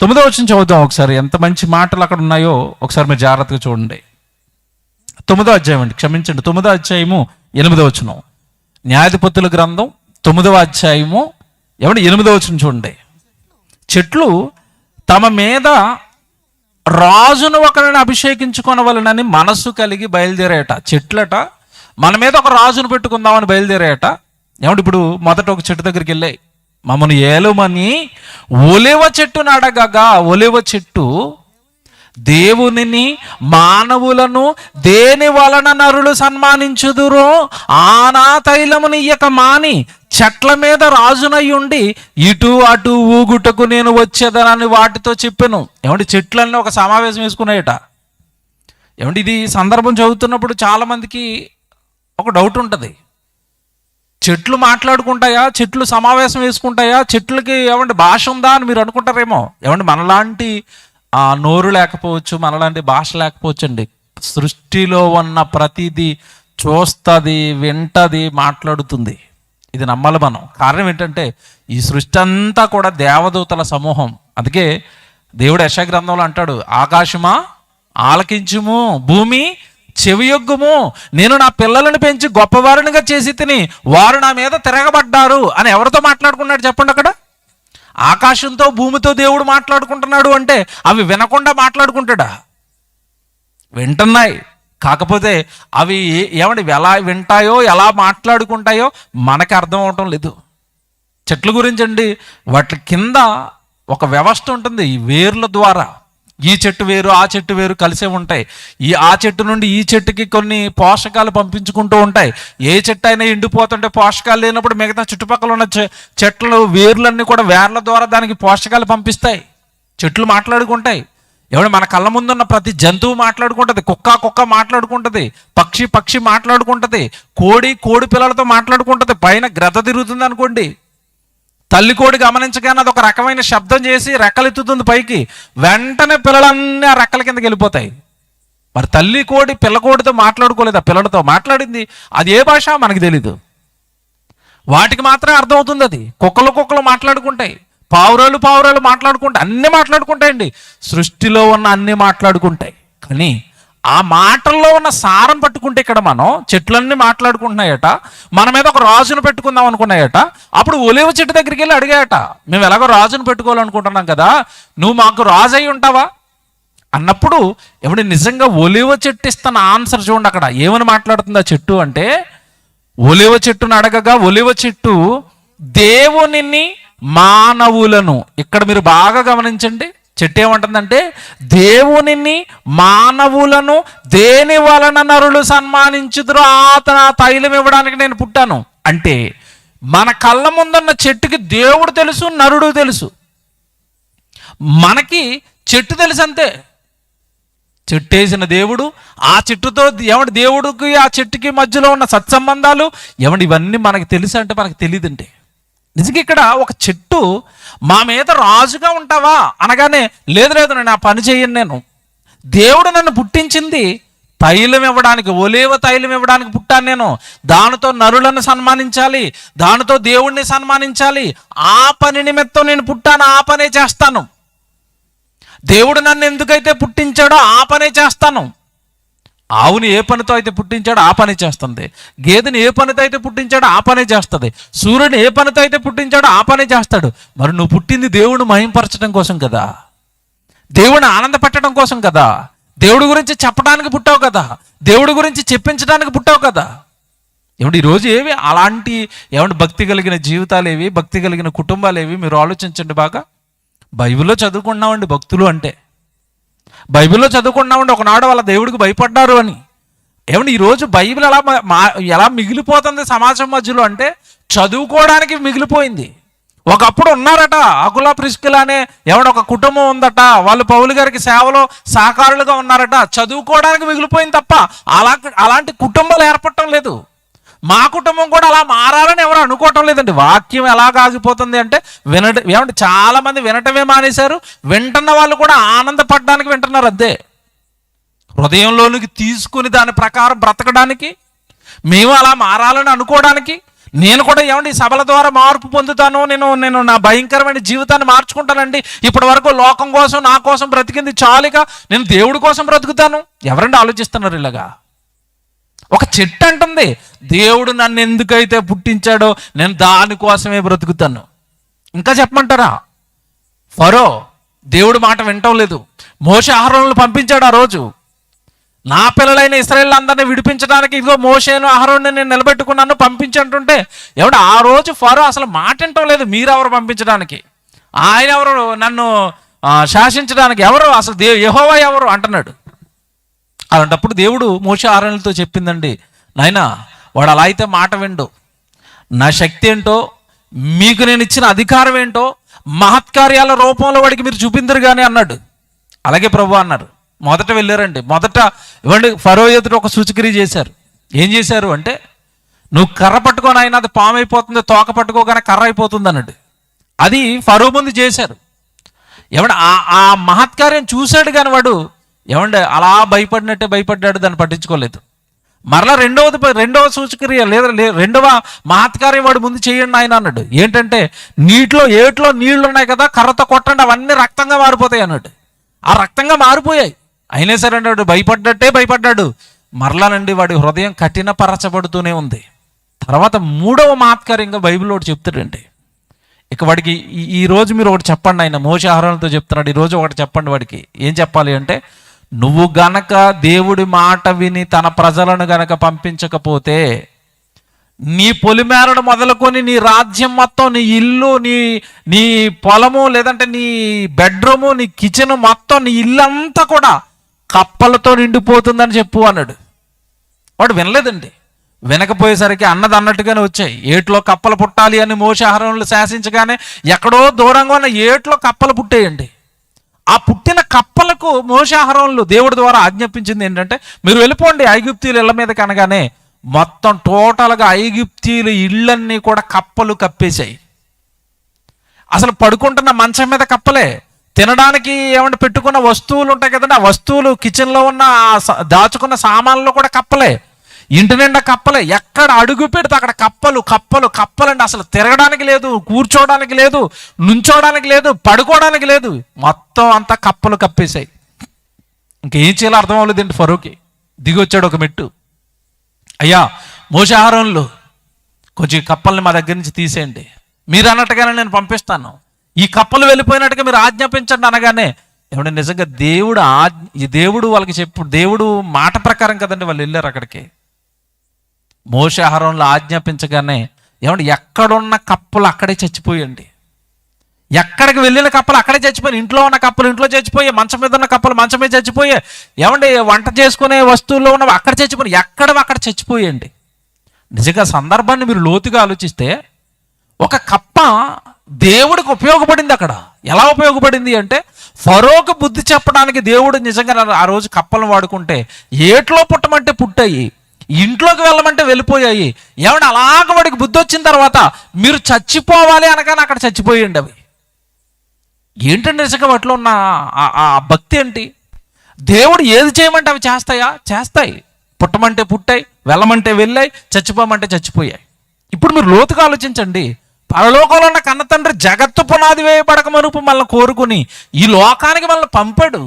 9వ వచనం చదువుతాం ఒకసారి. ఎంత మంచి మాటలు అక్కడ ఉన్నాయో ఒకసారి మీరు జాగ్రత్తగా చూడండి. 9వ అధ్యాయం అండి, క్షమించండి, 9వ అధ్యాయము 8వ వచనం. న్యాయాధిపతుల గ్రంథం 9వ అధ్యాయము 8వ వచనం చూడండి. చెట్లు తమ మీద రాజును ఒకరిని అభిషేకించుకొనవలనని మనస్సు కలిగి బయలుదేరేట. చెట్లట మన మీద ఒక రాజును పెట్టుకుందామని బయలుదేరేట. ఏమంటే ఇప్పుడు మొదట ఒక చెట్టు దగ్గరికి వెళ్ళాయి, మమ్మల్ని ఏలుమని ఒలివ చెట్టును అడగగా, ఒలివ చెట్టు దేవునిని మానవులను దేని వలన నరులు సన్మానించుదురో ఆనా తైలముని ఇయ్యక మాని చెట్ల మీద రాజునయ్యుండి ఇటు అటు ఊగుటకు నేను వచ్చేదనని వాటితో చెప్పాను. ఏమంటే చెట్లన్నీ ఒక సమావేశం వేసుకున్నాయట. ఏమంటే ఇది సందర్భం చదువుతున్నప్పుడు చాలామందికి ఒక డౌట్ ఉంటుంది, చెట్లు మాట్లాడుకుంటాయా, చెట్లు సమావేశం వేసుకుంటాయా, చెట్లకి ఏమంటే భాష ఉందా అని మీరు అనుకుంటారేమో. ఏమంటే మనలాంటి నోరు లేకపోవచ్చు, మనలాంటి భాష లేకపోవచ్చు అండి. సృష్టిలో ఉన్న ప్రతిదీ చూస్తుంది, వింటది, మాట్లాడుతుంది. ఇది నమ్మాలి మనం. కారణం ఏంటంటే ఈ సృష్టి అంతా కూడా దేవదూతల సమూహం. అందుకే దేవుడు యెషయా గ్రంథంలో అంటాడు, ఆకాశమా ఆలకించుము, భూమి చెవియొగ్గుము, నేను నా పిల్లలను పెంచి గొప్పవారినిగా చేసి తిని వారు నా మీద తిరగబడ్డారు అని ఎవరితో మాట్లాడుకున్నాడు చెప్పండి? అక్కడ ఆకాశంతో భూమితో దేవుడు మాట్లాడుకుంటున్నాడు అంటే అవి వినకుండా మాట్లాడుకుంటాడా? వింటున్నాయి. కాకపోతే అవి ఏమంటే ఎలా వింటాయో ఎలా మాట్లాడుకుంటాయో మనకి అర్థం అవటం లేదు. చెట్ల గురించి అండి, వాటి కింద ఒక వ్యవస్థ ఉంటుంది. ఈ వేర్ల ద్వారా ఈ చెట్టు వేరు ఆ చెట్టు వేరు కలిసే ఉంటాయి. ఆ చెట్టు నుండి ఈ చెట్టుకి కొన్ని పోషకాలు పంపించుకుంటూ ఉంటాయి. ఏ చెట్టు అయినా ఎండిపోతుంటే పోషకాలు లేనప్పుడు మిగతా చుట్టుపక్కల ఉన్న చెట్లు వేర్లన్నీ కూడా వేర్ల ద్వారా దానికి పోషకాలు పంపిస్తాయి. చెట్లు మాట్లాడుకుంటాయి. ఎవడు మన కళ్ళ ముందున్న ప్రతి జంతువు మాట్లాడుకుంటుంది. కుక్క మాట్లాడుకుంటుంది, పక్షి మాట్లాడుకుంటుంది, కోడి పిల్లలతో మాట్లాడుకుంటుంది. పైన గ్రద్ద తిరుగుతుంది అనుకోండి, తల్లి కోడి గమనించగానే అది ఒక రకమైన శబ్దం చేసి రెక్కలెత్తుతుంది పైకి, వెంటనే పిల్లలన్నీ ఆ రెక్కల కిందకి వెళ్ళిపోతాయి. మరి తల్లి కోడి పిల్ల కోడితో మాట్లాడుకోలేదు, ఆ పిల్లలతో మాట్లాడింది. అది ఏ భాష మనకి తెలీదు, వాటికి మాత్రమే అర్థమవుతుంది. అది కుక్కలు మాట్లాడుకుంటాయి, పావురాలు మాట్లాడుకుంటాయి, అన్నీ మాట్లాడుకుంటాయండి. సృష్టిలో ఉన్న అన్నీ మాట్లాడుకుంటాయి. కానీ ఆ మాటల్లో ఉన్న సారం పట్టుకుంటే ఇక్కడ మనం చెట్లన్నీ మాట్లాడుకుంటున్నాయట, మన మీద ఒక రాజును పెట్టుకుందాం అనుకున్నాయట. అప్పుడు ఒలివ చెట్టు దగ్గరికి వెళ్ళి అడిగాయట, మేము ఎలాగో రాజును పెట్టుకోవాలనుకుంటున్నాం కదా, నువ్వు మాకు రాజు అయి ఉంటావా అన్నప్పుడు ఎవడు నిజంగా ఒలివ చెట్టు ఇస్తున్న ఆన్సర్ చూడండి. అక్కడ ఏమని మాట్లాడుతుంది ఆ చెట్టు అంటే, ఒలివ చెట్టును అడగగా ఒలివ చెట్టు దేవునిని మానవులను, ఇక్కడ మీరు బాగా గమనించండి, చెట్టు ఏమంటుందంటే దేవునిని మానవులను దేని వలన నరులు సన్మానించుదురో ఆ తైలం ఇవ్వడానికి నేను పుట్టాను. అంటే మన కళ్ళ ముందున్న చెట్టుకి దేవుడు తెలుసు, నరుడు తెలుసు. మనకి చెట్టు తెలుసు అంతే. చెట్టు వేసిన దేవుడు, ఆ చెట్టుతో ఏమంటే దేవుడికి ఆ చెట్టుకి మధ్యలో ఉన్న సత్సంబంధాలు ఏమంటే ఇవన్నీ మనకి తెలుసు అంటే మనకి తెలియదండి. నిజంగా ఇక్కడ ఒక చెట్టు మా మీద రాజుగా ఉంటావా అనగానే లేదు నేను ఆ పని చేయను, నేను దేవుడు నన్ను పుట్టించింది తైలం ఇవ్వడానికి, ఒలీవ తైలం ఇవ్వడానికి పుట్టాను నేను. దానితో నరులను సన్మానించాలి, దానితో దేవుణ్ణి సన్మానించాలి. ఆ పని నిమిత్తం నేను పుట్టాను, ఆ పనే చేస్తాను. దేవుడు నన్ను ఎందుకైతే పుట్టించాడో ఆ పనే చేస్తాను. ఆవుని ఏ పనితో అయితే పుట్టించాడో ఆ పని చేస్తుంది, గేదెని ఏ పనితో అయితే పుట్టించాడో ఆ పనే చేస్తుంది, సూర్యుని ఏ పనితో అయితే పుట్టించాడో ఆ పనే చేస్తాడు. మరి నువ్వు పుట్టింది దేవుడిని మహింపరచడం కోసం కదా, దేవుడిని ఆనందపెట్టడం కోసం కదా, దేవుడి గురించి చెప్పడానికి పుట్టావు కదా, దేవుడి గురించి చెప్పించడానికి పుట్టావు కదా. ఏమంటే ఈరోజు ఏవి అలాంటి ఏమంటే భక్తి కలిగిన జీవితాలు ఏవి, భక్తి కలిగిన కుటుంబాలు ఏవి మీరు ఆలోచించండి బాగా. బైబిల్లో చదువుకున్నామండి భక్తులు అంటే, బైబిల్లో చదువుకున్నామండి ఒకనాడు వాళ్ళ దేవుడికి భయపడ్డారు అని. ఏమంటే ఈరోజు బైబిల్ ఎలా మిగిలిపోతుంది సమాజం మధ్యలో అంటే చదువుకోవడానికి మిగిలిపోయింది. ఒకప్పుడు ఉన్నారట అకుల ప్రిస్కిల అనే ఏమంటే ఒక కుటుంబం ఉందట, వాళ్ళు పౌలు గారికి సేవలో సహకారులుగా ఉన్నారట. చదువుకోవడానికి మిగిలిపోయింది తప్ప అలాంటి కుటుంబాలు ఏర్పడటం లేదు. మా కుటుంబం కూడా అలా మారాలని ఎవరు అనుకోవటం లేదండి. వాక్యం ఎలాగ ఆగిపోతుంది అంటే ఏమంటే చాలా మంది వినటమే మానేశారు, వింటున్న వాళ్ళు కూడా ఆనందపడడానికి వింటున్నారు అంతే. హృదయంలోనికి తీసుకుని దాని ప్రకారం బ్రతకడానికి, మేము అలా మారాలని అనుకోవడానికి, నేను కూడా ఏమంటే ఈ సభల ద్వారా మార్పు పొందుతాను, నేను నా భయంకరమైన జీవితాన్ని మార్చుకుంటానండి, ఇప్పటి వరకు లోకం కోసం నా కోసం బ్రతికింది చాలుగా నేను దేవుడి కోసం బ్రతుకుతాను. ఎవరండి ఆలోచిస్తున్నారు ఇలాగా? ఒక చెట్టు అంటుంది దేవుడు నన్ను ఎందుకైతే పుట్టించాడో నేను దానికోసమే బ్రతుకుతాను. ఇంకా చెప్పమంటారా? ఫరో దేవుడు మాట వినటం లేదు, మోషే అహరోనులు పంపించాడు. ఆ రోజు నా పిల్లలైన ఇశ్రాయేలు అందరినీ విడిపించడానికి ఇదిగో మోషేను అహరోన్ని నేను నిలబెట్టుకున్నాను పంపించంటుంటే ఎవడు ఆ రోజు ఫరో అసలు మాట వింటం లేదు. మీరెవరు పంపించడానికి, ఆయన ఎవరు నన్ను శాసించడానికి, ఎవరు అసలు యెహోవా ఎవరు అంటున్నాడు. అలాంటప్పుడు దేవుడు మోషే అహరోనులతో చెప్పిందండి, నాయనా వాడు అలా అయితే మాట విండు, నా శక్తి ఏంటో మీకు నేను ఇచ్చిన అధికారం ఏంటో మహత్కార్యాల రూపంలో వాడికి మీరు చూపిందరు కానీ అన్నాడు. అలాగే ప్రభు అన్నారు. మొదట వెళ్ళారండి, మొదట ఇవ్వండి ఫరో ఎదుట ఒక సూచక్రియ చేశారు. ఏం చేశారు అంటే, నువ్వు కర్ర పట్టుకొని అయినా అది పాము అయిపోతుంది, తోక పట్టుకోగానే కర్ర అయిపోతుంది అన్నాడు. అది ఫరో ముందు చేశారు. ఏమంటే ఆ మహత్కార్యం చూశాడు కానీ వాడు ఏమంటే అలా భయపడినట్టే భయపడ్డాడు, దాన్ని పట్టించుకోలేదు. మరలా రెండవ సూచక్రియ లేదా రెండవ మహత్కార్యం వాడు ముందు చేయండి ఆయన అన్నాడు. ఏంటంటే ఏట్లో నీళ్లు ఉన్నాయి కదా, కర్రతో కొట్టండి అవన్నీ రక్తంగా మారిపోతాయి అన్నాడు. ఆ రక్తంగా మారిపోయాయి. అయినా సరే అన్నాడు, భయపడ్డాడు. మరలానండి వాడి హృదయం కఠినపరచబడుతూనే ఉంది. తర్వాత మూడవ మహత్కార్యంగా బైబిల్ ఒకటి చెప్తాడండి. ఇక వాడికి ఈరోజు మీరు ఒకటి చెప్పండి, ఆయన మోషే అహరోనులతో చెప్తున్నాడు, ఈరోజు ఒకటి చెప్పండి వాడికి. ఏం చెప్పాలి అంటే, నువ్వు గనక దేవుడి మాట విని తన ప్రజలను గనక పంపించకపోతే నీ పొలిమేరను మొదలుకొని నీ రాజ్యం మొత్తం, నీ ఇల్లు, నీ పొలము, లేదంటే నీ బెడ్రూము, నీ కిచెన్ మొత్తం, నీ ఇల్లంతా కూడా కప్పలతో నిండిపోతుందని చెప్పు అన్నాడు. వాడు వినలేదండి. వినకపోయేసరికి అన్నది అన్నట్టుగానే వచ్చాయి. ఏట్లో కప్పలు పుట్టాలి అని మోషే అహరోనులు శాసించగానే ఎక్కడో దూరంగా ఉన్న ఏట్లో కప్పలు పుట్టేయండి. ఆ పుట్టిన కప్పలకు మోషే అహరోనులు దేవుడి ద్వారా ఆజ్ఞాపించింది ఏంటంటే, మీరు వెళ్ళిపోండి ఐగుప్తీయుల ఇళ్ళ మీద. కనగానే మొత్తం టోటల్గా ఐగుప్తీయుల ఇళ్ళన్నీ కూడా కప్పలు కప్పేశాయి. అసలు పడుకుంటున్న మంచం మీద కప్పలే, తినడానికి ఏమంటే పెట్టుకున్న వస్తువులు ఉంటాయి కదండి, ఆ వస్తువులు కిచెన్లో ఉన్న దాచుకున్న సామాన్లు కూడా కప్పలే, ఇంటి నిండా కప్పలే. ఎక్కడ అడుగు పెడితే అక్కడ కప్పలండి. అసలు తిరగడానికి లేదు, కూర్చోవడానికి లేదు, నుంచోడానికి లేదు, పడుకోవడానికి లేదు, మొత్తం అంతా కప్పలు కప్పేశాయి. ఇంకేం చేయాలో అర్థం అవ్వలేదండి ఫరోకి. దిగొచ్చాడు ఒక మెట్టు, అయ్యా మోషే అహరోనులు కొంచెం ఈ కప్పల్ని మా దగ్గర నుంచి తీసేయండి, మీరు అన్నట్టుగానే నేను పంపిస్తాను, ఈ కప్పలు వెళ్ళిపోయినట్టుగా మీరు ఆజ్ఞాపించండి అనగానే ఏమంటే నిజంగా దేవుడు వాళ్ళకి దేవుడు మాట ప్రకారం కదండి వాళ్ళు వెళ్ళారు అక్కడికి. మోషే అహరోనులు ఆజ్ఞాపించగానే ఏమంటే ఎక్కడున్న కప్పలు అక్కడే చచ్చిపోయండి. ఎక్కడికి వెళ్ళిన కప్పలు అక్కడే చచ్చిపోయాయి. ఇంట్లో ఉన్న కప్పలు ఇంట్లో చచ్చిపోయాయి, మంచం మీద ఉన్న కప్పలు మంచం మీద చచ్చిపోయాయి, ఏమంటే వంట చేసుకునే వస్తువుల్లో ఉన్నవి అక్కడ చచ్చిపోయాయి, అక్కడ చచ్చిపోయండి. నిజంగా సందర్భాన్ని మీరు లోతుగా ఆలోచిస్తే ఒక కప్ప దేవుడికి ఉపయోగపడింది. అక్కడ ఎలా ఉపయోగపడింది అంటే, ఫరోకు బుద్ధి చెప్పడానికి దేవుడు నిజంగా ఆ రోజు కప్పలను వాడుకుంటే ఏట్లో పుట్టమంటే పుట్టాయి, ఇంట్లోకి వెళ్ళమంటే వెళ్ళిపోయాయి. ఏమంటే అలాగ వాడికి బుద్ధి వచ్చిన తర్వాత మీరు చచ్చిపోవాలి అనగానే అక్కడ చచ్చిపోయండి అవి. ఏంటంటే నిజంగా వాటిలో ఉన్న ఆ భక్తి ఏంటి? దేవుడు ఏది చేయమంటే అవి చేస్తాయి. పుట్టమంటే పుట్టాయి, వెళ్ళమంటే వెళ్ళాయి, చచ్చిపోమంటే చచ్చిపోయాయి. ఇప్పుడు మీరు లోతుగా ఆలోచించండి. పరలోకంలో ఉన్న కన్న తండ్రి జగత్తు పునాది వేయబడక మరుపు మనల్ని కోరుకుని ఈ లోకానికి మనల్ని పంపాడు.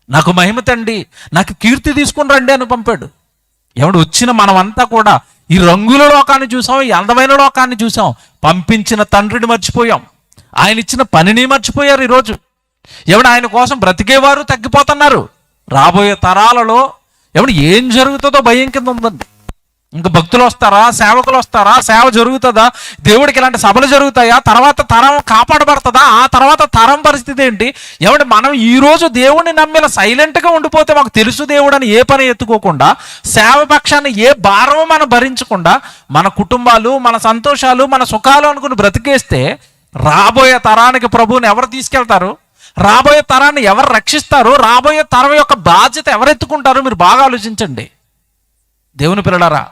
నాకు మహిమ తండి, నాకు కీర్తి తీసుకుని రండి అని పంపాడు. ఎవడు వచ్చిన మనమంతా కూడా ఈ రంగుల లోకాన్ని చూసాం, ఈ అందమైన లోకాన్ని చూసాం, పంపించిన తండ్రిని మర్చిపోయాం, ఆయన ఇచ్చిన పనిని మర్చిపోయారు. ఈరోజు ఎవడు ఆయన కోసం బ్రతికేవారు తగ్గిపోతున్నారు. రాబోయే తరాలలో ఎవడు ఏం జరుగుతుందో భయం కింద ఉందండి. ఇంకా భక్తులు వస్తారా, సేవకులు వస్తారా, సేవ జరుగుతుందా, దేవుడికి ఇలాంటి సభలు జరుగుతాయా, తర్వాత తరం కాపాడబడుతుందా, ఆ తర్వాత తరం పరిస్థితి ఏంటి? ఏమంటే మనం ఈరోజు దేవుడిని నమ్మిన సైలెంట్గా ఉండిపోతే మాకు తెలుసు దేవుడు అని ఏ పని ఎత్తుకోకుండా, సేవ పక్షాన్ని ఏ భారము మనం భరించకుండా, మన కుటుంబాలు, మన సంతోషాలు, మన సుఖాలు అనుకుని బ్రతికేస్తే రాబోయే తరానికి ప్రభువుని ఎవరు తీసుకెళ్తారు? రాబోయే తరాన్ని ఎవరు రక్షిస్తారు? రాబోయే తరం యొక్క బాధ్యత ఎవరు ఎత్తుకుంటారు? మీరు బాగా ఆలోచించండి. దేవుని పిల్లలారా,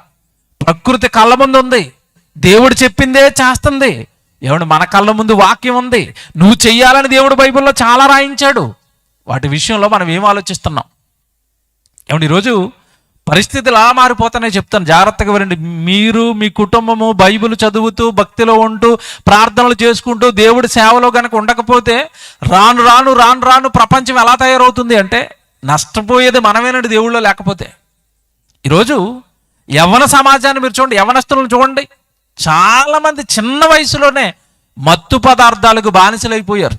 ప్రకృతి కళ్ళ ముందు ఉంది, దేవుడు చెప్పిందే చేస్తుంది. ఏమంటే మన కళ్ళ ముందు వాక్యం ఉంది, నువ్వు చెయ్యాలని దేవుడు బైబిల్లో చాలా రాయించాడు. వాటి విషయంలో మనం ఏం ఆలోచిస్తున్నాం? ఏమంటే ఈరోజు పరిస్థితులు ఎలా మారిపోతానే చెప్తాను, జాగ్రత్తగా వినండి. మీరు మీ కుటుంబము బైబిల్ చదువుతూ, భక్తిలో ఉంటూ, ప్రార్థనలు చేసుకుంటూ, దేవుడి సేవలో కనుక ఉండకపోతే రాను రాను రాను రాను ప్రపంచం ఎలా తయారవుతుంది అంటే నష్టపోయేది మనమేనండి దేవుళ్ళో లేకపోతే. ఈరోజు యవ్వన సమాజాన్ని మీరు చూడండి, యవ్వనస్తులను చూడండి, చాలామంది చిన్న వయసులోనే మత్తు పదార్థాలకు బానిసలైపోయారు.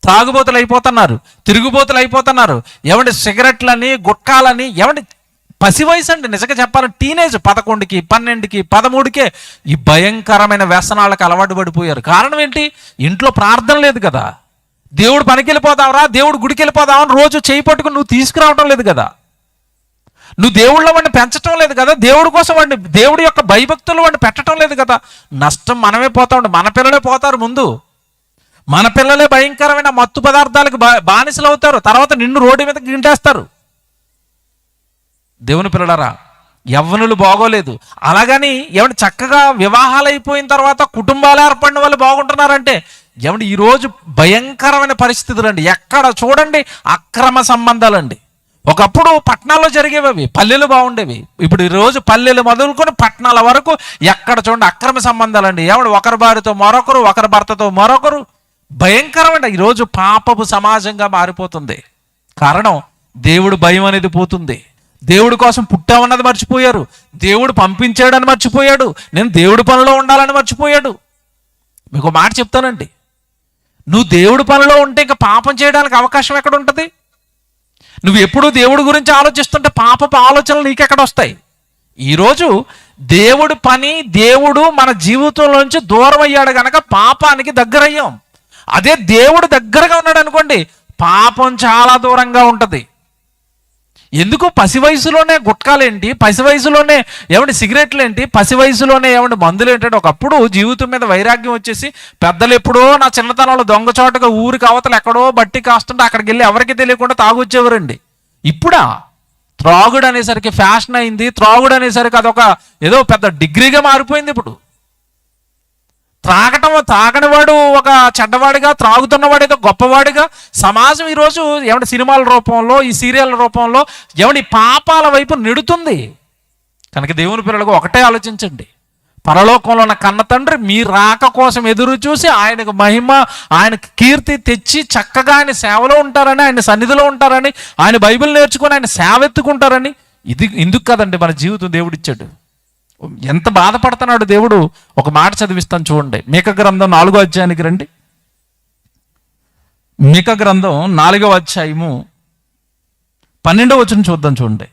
తాగుబోతులు అయిపోతున్నారు, తిరుగుబోతులు అయిపోతున్నారు. ఏమంటే సిగరెట్లని, గుట్కాలని, ఏమంటే పసి వయసు అండి. నిజంగా చెప్పాలంటే టీనేజ్ 11కి 12కి 13కే ఈ భయంకరమైన వ్యసనాలకు అలవాటు పడిపోయారు. కారణం ఏంటి? ఇంట్లో ప్రార్థన లేదు కదా. దేవుడు పనికి వెళ్ళిపోదావరా, దేవుడు గుడికి వెళ్ళిపోదామని రోజు చేయి పట్టుకుని నువ్వు తీసుకురావడం లేదు కదా. నువ్వు దేవుళ్ళ వాడిని పెంచడం లేదు కదా. దేవుడి కోసం వాడిని, దేవుడి యొక్క భయభక్తులు వాడిని పెట్టడం లేదు కదా. నష్టం మనమే పోతా ఉండే, మన పిల్లలే పోతారు ముందు. మన పిల్లలే భయంకరమైన మత్తు పదార్థాలకు బానిసలు అవుతారు. తర్వాత నిన్ను రోడ్డు మీద గింటేస్తారు. దేవుని పిల్లలారా, యవ్వనులు బాగోలేదు. అలాగని ఏమంటే చక్కగా వివాహాలు అయిపోయిన తర్వాత కుటుంబాలు ఏర్పడిన వాళ్ళు బాగుంటున్నారంటే ఏమంటే ఈరోజు భయంకరమైన పరిస్థితులు అండి. ఎక్కడ చూడండి అక్రమ సంబంధాలండి. ఒకప్పుడు పట్టణాల్లో జరిగేవి, పల్లెలు బాగుండేవి. ఇప్పుడు ఈరోజు పల్లెలు మొదలుకొని పట్టణాల వరకు ఎక్కడ చూడండి అక్రమ సంబంధాలండి. ఏమంటే ఒకరి భార్యతో మరొకరు, ఒకరి భర్తతో మరొకరు. భయంకరమైన ఈరోజు పాపపు సమాజంగా మారిపోతుంది. కారణం దేవుడు భయం అనేది పోతుంది. దేవుడి కోసం పుట్టామన్నది మర్చిపోయారు. దేవుడు పంపించాడని మర్చిపోయాడు. నేను దేవుడి పనిలో ఉండాలని మర్చిపోయాడు. మీకు మాట చెప్తానండి, నువ్వు దేవుడి పనిలో ఉంటే ఇంకా పాపం చేయడానికి అవకాశం ఎక్కడ ఉంటుంది? నువ్వు ఎప్పుడూ దేవుడి గురించి ఆలోచిస్తుంటే పాపపు ఆలోచనలు నీకెక్కడ వస్తాయి? ఈరోజు దేవుడి పని, దేవుడు మన జీవితంలోంచి దూరం అయ్యాడు కనుక పాపానికి దగ్గరయ్యాం. అదే దేవుడు దగ్గరగా ఉన్నాడు అనుకోండి, పాపం చాలా దూరంగా ఉంటుంది. ఎందుకు? పసి వయసులోనే గుట్కాలేంటి, పసి వయసులోనే ఏమంటే సిగరెట్లు ఏంటి, పసి వయసులోనే ఏమంటే మందులు ఏంటంటే ఒకప్పుడు జీవితం మీద వైరాగ్యం వచ్చేసి పెద్దలు ఎప్పుడో నా చిన్నతనంలో దొంగచోటగా ఊరికి అవతలు ఎక్కడో బట్టి కాస్తుంటే అక్కడికి వెళ్ళి ఎవరికి తెలియకుండా తాగొచ్చేవారండి. ఇప్పుడా త్రాగుడు అనేసరికి ఫ్యాషన్ అయింది. త్రాగుడు అనేసరికి అదొక ఏదో పెద్ద డిగ్రీగా మారిపోయింది. ఇప్పుడు తాగనివాడు ఒక చెడ్డవాడిగా, త్రాగుతున్నవాడు ఏదో గొప్పవాడిగా సమాజం ఈరోజు ఏమంటే సినిమాల రూపంలో, ఈ సీరియల్ రూపంలో ఏమంటే పాపాల వైపు నెడుతుంది. కనుక దేవుని పిల్లలకు ఒకటే ఆలోచించండి, పరలోకంలో ఉన్న కన్న తండ్రి మీ రాక కోసం ఎదురు చూసి ఆయనకు మహిమ, ఆయనకు కీర్తి తెచ్చి చక్కగా ఆయన సేవలో ఉంటారని, ఆయన సన్నిధిలో ఉంటారని, ఆయన బైబిల్ నేర్చుకొని ఆయన సేవ ఎత్తుకుంటారని. ఇది ఇందుకు కదండి మన జీవితం దేవుడిచ్చాడు. ఎంత బాధపడుతున్నాడు దేవుడు. ఒక మాట చదివిస్తాను చూడండి. మీకా గ్రంథం 4వ అధ్యాయానికి రండి. మీకా గ్రంథం 4వ అధ్యాయము 12వ వచనం చూద్దాం చూడండి.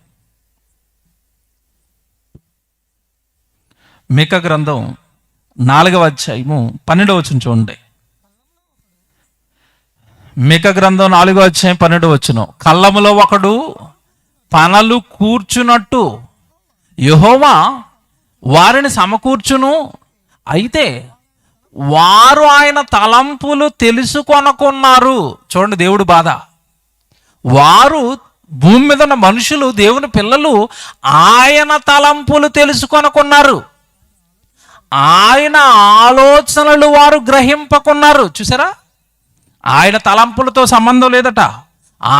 మీకా గ్రంథం 4వ అధ్యాయము 12వ వచనం చూడండి. మీకా గ్రంథం 4వ అధ్యాయం 12వ వచనం. కళ్ళములో ఒకడు పనలు కూర్చున్నట్టు యెహోవా వారిని సమకూర్చును, అయితే వారు ఆయన తలంపులు తెలుసుకొనకున్నారు. చూడండి దేవుడు బాధ. వారు భూమి మీద ఉన్న మనుషులు, దేవుని పిల్లలు ఆయన తలంపులు తెలుసుకొనకున్నారు, ఆయన ఆలోచనలు వారు గ్రహింపకున్నారు. చూసారా, ఆయన తలంపులతో సంబంధం లేదట,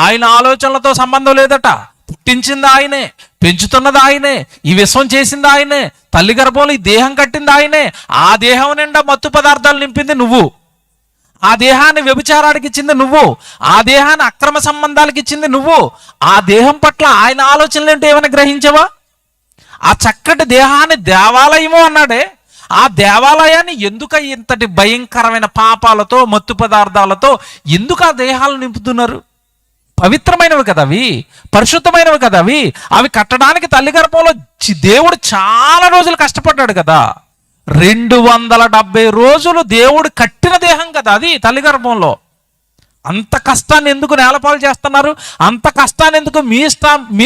ఆయన ఆలోచనలతో సంబంధం లేదట. పుట్టించింది ఆయనే, పెంచుతున్నది ఆయనే, ఈ విశ్వం చేసింది ఆయనే, తల్లి గర్భంలో ఈ దేహం కట్టింది ఆయనే. ఆ దేహం నిండా మత్తు పదార్థాలు నింపింది నువ్వు, ఆ దేహాన్ని వ్యభిచారానికి ఇచ్చింది నువ్వు, ఆ దేహాన్ని అక్రమ సంబంధాలకు ఇచ్చింది నువ్వు. ఆ దేహం పట్ల ఆయన ఆలోచనలు ఏంటో ఏమైనా గ్రహించవా? ఆ చక్కటి దేహాన్ని దేవాలయము అన్నాడే, ఆ దేవాలయాన్ని ఎందుకు ఇంతటి భయంకరమైన పాపాలతో, మత్తు పదార్థాలతో ఎందుకు ఆ దేహాలు నింపుతున్నారు? పవిత్రమైనవి కదా అవి, పరిశుద్ధమైనవి కదా అవి. అవి కట్టడానికి తల్లి గర్భంలో దేవుడు చాలా రోజులు కష్టపడ్డాడు కదా. 270 రోజులు దేవుడు కట్టిన దేహం కదా అది తల్లి గర్భంలో. అంత కష్టాన్ని ఎందుకు నేలపాలు చేస్తున్నారు? అంత కష్టాన్ని ఎందుకు మీ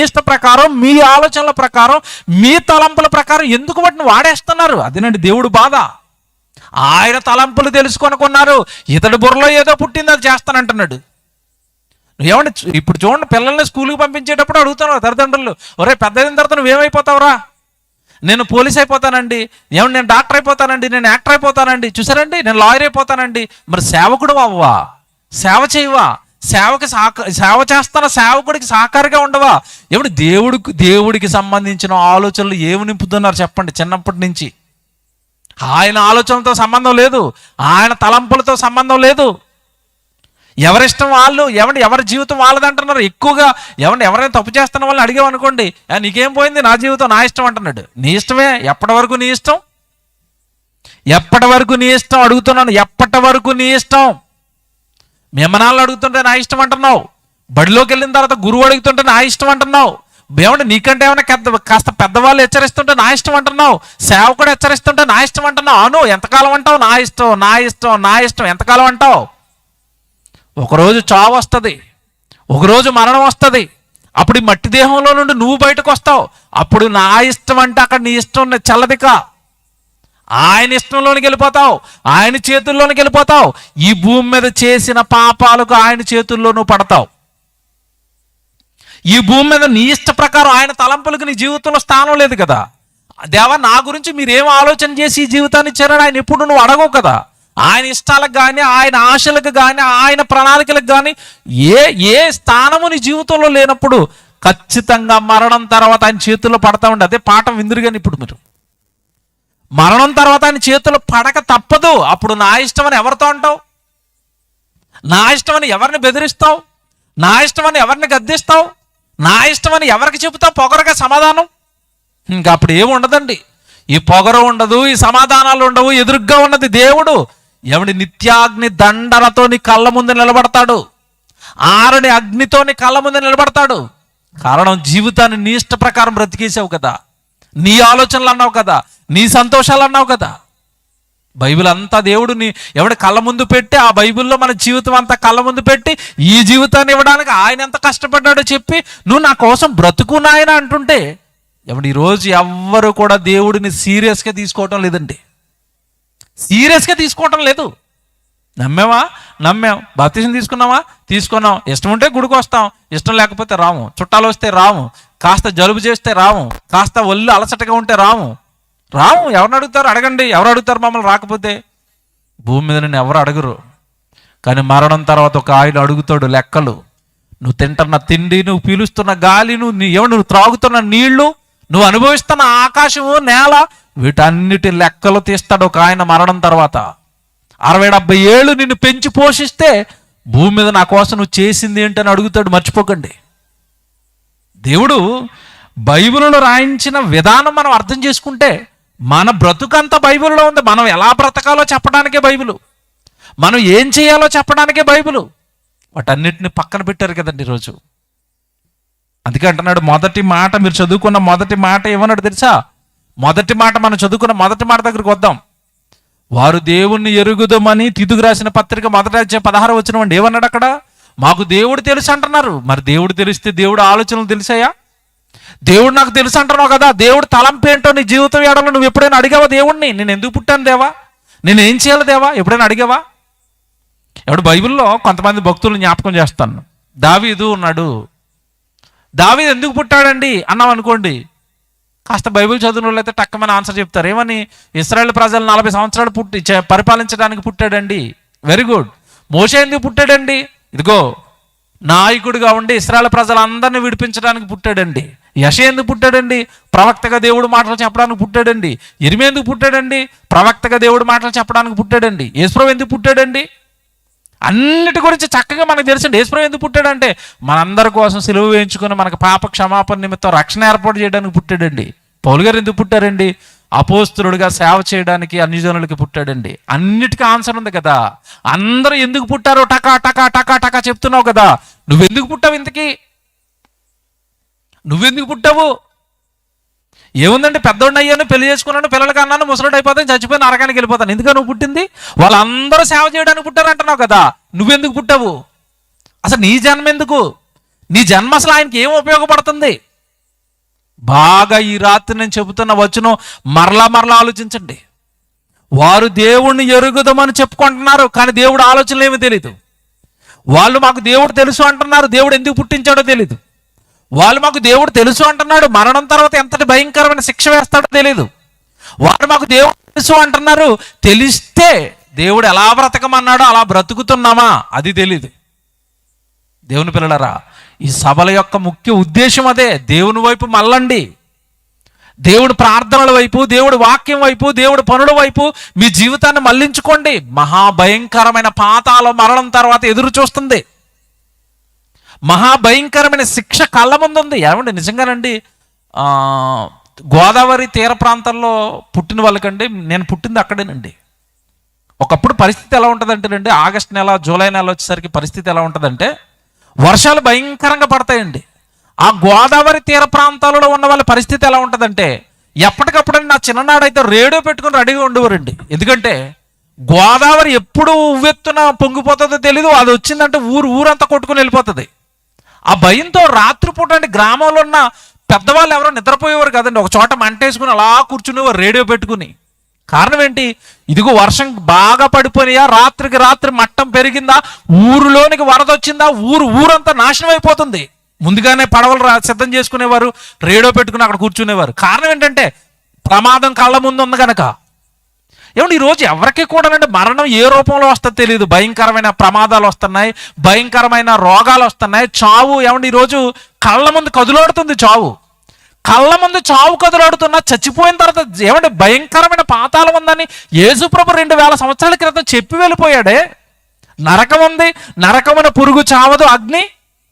ఇష్ట ప్రకారం, మీ ఆలోచనల ప్రకారం, మీ తలంపుల ప్రకారం ఎందుకు వాటిని వాడేస్తున్నారు? అదేనండి దేవుడు బాధ. ఆయన తలంపులు తెలుసుకొనుకున్నారు. ఇతడి బుర్రలో ఏదో పుట్టింది అది చేస్తానంటున్నాడు. ఏమంటే ఇప్పుడు చూడండి, పిల్లల్ని స్కూల్కి పంపించేటప్పుడు అడుగుతున్నారు తల్లిదండ్రులు, ఒరే పెద్ద అయిన తర్వాత నువ్వేమైపోతావురా? నేను పోలీస్ అయిపోతానండి, ఏమంటే నేను డాక్టర్ అయిపోతానండి, నేను యాక్టర్ అయిపోతానండి, చూసారండి నేను లాయర్ అయిపోతానండి. మరి సేవకుడు అవ్వవా? సేవ చేయవా? సేవ చేస్తాన సేవకుడికి సహకారిగా ఉండవా? ఏమిటి దేవుడికి సంబంధించిన ఆలోచనలు ఏమి నింపుతున్నారు చెప్పండి? చిన్నప్పటి నుంచి ఆయన ఆలోచనలతో సంబంధం లేదు, ఆయన తలంపులతో సంబంధం లేదు. ఎవరిష్టం వాళ్ళు, ఎవరి జీవితం వాళ్ళది అంటున్నారు. ఎక్కువగా ఎవరైనా తప్పు చేస్తున్న వాళ్ళని అడిగామనుకోండి, నీకేం పోయింది, నా జీవితం నా ఇష్టం అంటున్నాడు. నీ ఇష్టమే, ఎప్పటి వరకు నీ ఇష్టం? ఎప్పటి వరకు నీ ఇష్టం అడుగుతున్నాను, ఎప్పటి వరకు నీ ఇష్టం? మీ అమ్మనాళ్ళు అడుగుతుంటే నా ఇష్టం అంటున్నావు, బడిలోకి వెళ్ళిన తర్వాత గురువు అడుగుతుంటే నా ఇష్టం అంటున్నావు, ఏమంటే నీకంటే ఏమైనా కాస్త పెద్దవాళ్ళు హెచ్చరిస్తుంటే నా ఇష్టం అంటున్నావు, సేవకుడు హెచ్చరిస్తుంటే నా ఇష్టం అంటున్నావు. అవును, ఎంతకాలం అంటావు నా ఇష్టం నా ఇష్టం నా ఇష్టం, ఎంతకాలం అంటావు? ఒకరోజు చావు వస్తుంది, ఒకరోజు మరణం వస్తుంది. అప్పుడు ఈ మట్టి దేహంలో నుండి నువ్వు బయటకు వస్తావు. అప్పుడు నా ఇష్టం అంటే అక్కడ నీ ఇష్టం చల్లదిక, ఆయన ఇష్టంలోనికి వెళ్ళిపోతావు, ఆయన చేతుల్లోనికి వెళ్ళిపోతావు. ఈ భూమి మీద చేసిన పాపాలకు ఆయన చేతుల్లో నువ్వు పడతావు. ఈ భూమి మీద నీ ఇష్ట ప్రకారం ఆయన తలంపులకు నీ జీవితంలో స్థానం లేదు కదా. దేవా నా గురించి మీరేం ఆలోచన చేసి ఈ జీవితాన్ని ఇచ్చారని ఆయన ఎప్పుడు నువ్వు అడగవు కదా. ఆయన ఇష్టాలకు కానీ, ఆయన ఆశలకు కానీ, ఆయన ప్రణాళికలకు కానీ ఏ స్థానము నీ జీవితంలో లేనప్పుడు ఖచ్చితంగా మరణం తర్వాత ఆయన చేతుల్లో పడతా ఉండి, అదే పాఠం విందురు. కానీ ఇప్పుడు మీరు మరణం తర్వాత ఆయన చేతుల్లో పడక తప్పదు. అప్పుడు నా ఇష్టం అని ఎవరితో అంటావు? నా ఇష్టం అని ఎవరిని బెదిరిస్తావు? నా ఇష్టం అని ఎవరిని గద్దిస్తావు? నా ఇష్టం అని ఎవరికి చెబుతావు పొగరగా సమాధానం? ఇంకా అప్పుడు ఏమి ఉండదండి. ఈ పొగరు ఉండదు, ఈ సమాధానాలు ఉండవు. ఎదురుగ్గా ఉన్నది దేవుడు. ఎవడి నిత్యాగ్ని దండలతో నీ కళ్ళ ముందు నిలబడతాడు, ఆరుని అగ్నితో నీ కళ్ళ ముందు నిలబడతాడు. కారణం జీవితాన్ని నీ ఇష్ట ప్రకారం బ్రతికేసావు కదా, నీ ఆలోచనలు అన్నావు కదా, నీ సంతోషాలు అన్నావు కదా. బైబిల్ అంతా దేవుడిని ఎవడి కళ్ళ ముందు పెట్టి, ఆ బైబిల్లో మన జీవితం అంతా కళ్ళ ముందు పెట్టి ఈ జీవితాన్ని ఇవ్వడానికి ఆయన ఎంత కష్టపడ్డాడో చెప్పి నువ్వు నా కోసం బ్రతుకు నాయన అంటుంటే, ఎవడు ఈరోజు ఎవ్వరు కూడా దేవుడిని సీరియస్గా తీసుకోవటం లేదండి. సీరియస్గా తీసుకోవటం లేదు. నమ్మాం, బాప్తిజం తీసుకున్నాం, ఇష్టం ఉంటే గుడికి వస్తాం, ఇష్టం లేకపోతే రాము, చుట్టాలు వస్తే రాము, కాస్త జలుబు చేస్తే రాము, కాస్త ఒళ్ళు అలసటగా ఉంటే రాము. ఎవరిని అడుగుతారు? అడగండి, ఎవరు అడుగుతారు మమ్మల్ని రాకపోతే? భూమి మీద నిన్ను ఎవరు అడగరు. కానీ మరణం తర్వాత ఒక ఆయన అడుగుతాడు లెక్కలు. నువ్వు తింటున్న తిండి, నువ్వు పీలుస్తున్న గాలి, నువ్వు త్రాగుతున్న నీళ్లు, నువ్వు అనుభవిస్తున్న ఆకాశము నేల, వీటన్నిటి లెక్కలు తీస్తాడు ఒక ఆయన మరణం తర్వాత. 60-70 ఏళ్ళు నిన్ను పెంచి పోషిస్తే భూమి మీద నా కోసం నువ్వు చేసింది ఏంటని అడుగుతాడు. మర్చిపోకండి. దేవుడు బైబిల్లో రాయించిన విధానం మనం అర్థం చేసుకుంటే మన బ్రతుకంతా బైబిల్లో ఉంది. మనం ఎలా బ్రతకాలో చెప్పడానికే బైబిలు, మనం ఏం చేయాలో చెప్పడానికే బైబిలు. వాటన్నిటిని పక్కన పెట్టారు కదండి ఈరోజు. అందుకే అంటున్నాడు మొదటి మాట, మీరు చదువుకున్న మొదటి మాట ఏమన్నాడు తెలుసా? మొదటి మాట మనం చదువుకున్న మొదటి మాట దగ్గరికి వద్దాం. వారు దేవుణ్ణి ఎరుగుదమని తీతుకు రాసిన పత్రిక 1:16 వచ్చినవండి. ఏమన్నాడు అక్కడ? మాకు దేవుడు తెలుసు అంటున్నారు. మరి దేవుడు తెలిస్తే దేవుడు ఆలోచనలు తెలిసాయా? దేవుడు నాకు తెలుసు అంటున్నావు కదా, దేవుడు తలంపు ఏంటో నీ జీవితం ఏడలో నువ్వు ఎప్పుడైనా అడిగావా దేవుణ్ణి? నేను ఎందుకు పుట్టాను దేవా, నేను ఏం చేయాలి దేవా, ఎప్పుడైనా అడిగావా? ఎవడు బైబిల్లో కొంతమంది భక్తులను జ్ఞాపకం చేస్తాను. దావీదు ఉన్నాడు. దావీదు ఎందుకు పుట్టాడండి అన్నాం అనుకోండి, కాస్త బైబిల్ చదివిన వాళ్ళు అయితే టక్కమని ఆన్సర్ చెప్తారు. ఏమని? ఇశ్రాయేలు ప్రజలు 40 సంవత్సరాలు పరిపాలించడానికి పుట్టాడండి. Very good. మోషే ఎందుకు పుట్టాడండి? ఇదిగో నాయకుడిగా ఉండి ఇశ్రాయేలు ప్రజలందరినీ విడిపించడానికి పుట్టాడండి. యెషయా ఎందుకు పుట్టాడండి? ప్రవక్తగా దేవుడు మాటలు చెప్పడానికి పుట్టాడండి. ఇర్మీయా ఎందుకు పుట్టాడండి? ప్రవక్తగా దేవుడు మాటలు చెప్పడానికి పుట్టాడండి. యేసుప్రభు ఎందుకు పుట్టాడండి? అన్నిటి గురించి చక్కగా మనకు తెలుసండి. యేసుప్రభు ఎందుకు పుట్టాడంటే మనందరి కోసం సిలువ వేయించుకుని మనకు పాప క్షమాపణ నిమిత్తం రక్షణ ఏర్పాటు చేయడానికి పుట్టాడండి. పౌలు గారు ఎందుకు పుట్టారండి? అపోస్తలుడిగా సేవ చేయడానికి అన్యజనులకి పుట్టాడండి. అన్నిటికీ ఆన్సర్ ఉంది కదా. అందరూ ఎందుకు పుట్టారో టకా టకా టకా టకా చెప్తున్నావు కదా. నువ్వెందుకు పుట్టావు? ఇంతకీ నువ్వెందుకు పుట్టావు? ఏముందండి, పెద్దోడిని అయ్యాను, పెళ్లి చేసుకున్నాను, పిల్లలకి అన్నాను, ముసలుడు అయిపోతాను, చచ్చిపోయిన నరకానికి వెళ్ళిపోతాను. ఎందుకని నువ్వు పుట్టింది? వాళ్ళందరూ సేవ చేయడానికి పుట్టారంటున్నావు కదా. నువ్వెందుకు పుట్టావు? అసలు నీ జన్మ ఎందుకు? నీ జన్మ అసలు ఆయనకి ఏం ఉపయోగపడుతుంది? బాగా ఈ రాత్రి నేను చెబుతున్న వచనం మరలా ఆలోచించండి. వారు దేవుణ్ణి ఎరుగుదామని చెప్పుకుంటున్నారు, కానీ దేవుడు ఆలోచనలు ఏమీ తెలీదు. వాళ్ళు మాకు దేవుడు తెలుసు అంటున్నారు, దేవుడు ఎందుకు పుట్టించాడో తెలీదు. వాళ్ళు మాకు దేవుడు తెలుసు అంటున్నాడు, మరణం తర్వాత ఎంతటి భయంకరమైన శిక్ష వేస్తాడో తెలీదు. వారు మాకు దేవుడు తెలుసు అంటున్నారు, తెలిస్తే దేవుడు ఎలా బ్రతకమన్నాడో అలా బ్రతుకుతున్నామా అది తెలీదు. దేవుని పిల్లలారా, ఈ సభల యొక్క ముఖ్య ఉద్దేశం అదే. దేవుని వైపు మళ్ళండి. దేవుడి ప్రార్థనల వైపు, దేవుడి వాక్యం వైపు, దేవుడి పనుల వైపు మీ జీవితాన్ని మళ్లించుకోండి. మహాభయంకరమైన పాతాళం మరణం తర్వాత ఎదురు చూస్తుంది. మహాభయంకరమైన శిక్ష కళ్ళ ముందు ఉంది. ఏమండి నిజంగానండి, గోదావరి తీర ప్రాంతాల్లో పుట్టిన వాళ్ళకండి, నేను పుట్టింది అక్కడేనండి. ఒకప్పుడు పరిస్థితి ఎలా ఉంటుందంటేనండి, ఆగస్టు నెల జూలై నెల వచ్చేసరికి పరిస్థితి ఎలా ఉంటుందంటే వర్షాలు భయంకరంగా పడతాయండి. ఆ గోదావరి తీర ప్రాంతాలలో ఉన్న వాళ్ళ పరిస్థితి ఎలా ఉంటుందంటే ఎప్పటికప్పుడు నా చిన్ననాడైతే రేడియో పెట్టుకుని రెడీగా ఉండేవారండి. ఎందుకంటే గోదావరి ఎప్పుడు ఉవ్వెత్తున పొంగిపోతుందో తెలీదు, అది వచ్చిందంటే ఊరంతా కొట్టుకుని వెళ్ళిపోతుంది. ఆ భయంతో రాత్రిపూట అంటే గ్రామంలో ఉన్న పెద్దవాళ్ళు ఎవరో నిద్రపోయేవారు కదండి, ఒక చోట మంటేసుకుని అలా కూర్చునేవారు రేడియో పెట్టుకుని. కారణం ఏంటి? ఇదిగో వర్షం బాగా పడిపోయినాయా, రాత్రికి రాత్రి మట్టం పెరిగిందా, ఊరిలోనికి వరద వచ్చిందా, ఊరంతా నాశనం అయిపోతుంది. ముందుగానే పడవలు సిద్ధం చేసుకునేవారు, రేడియో పెట్టుకుని అక్కడ కూర్చునేవారు. కారణం ఏంటంటే ప్రమాదం కళ్ళ ముందు ఉంది కనుక. ఏమంటే ఈరోజు ఎవరికి కూడా మరణం ఏ రూపంలో వస్తుందో తెలియదు. భయంకరమైన ప్రమాదాలు వస్తున్నాయి, భయంకరమైన రోగాలు వస్తున్నాయి, చావు ఏమంటే ఈరోజు కళ్ళ ముందు కదులాడుతుంది. కళ్ళ ముందు చావు కదులాడుతున్నా చచ్చిపోయిన తర్వాత ఏమంటే భయంకరమైన పాతాళం ఉందని యేసుప్రభు 2000 సంవత్సరాల క్రితం చెప్పి వెళ్ళిపోయాడే. నరకం ఉంది, నరకమైన పురుగు చావదు, అగ్ని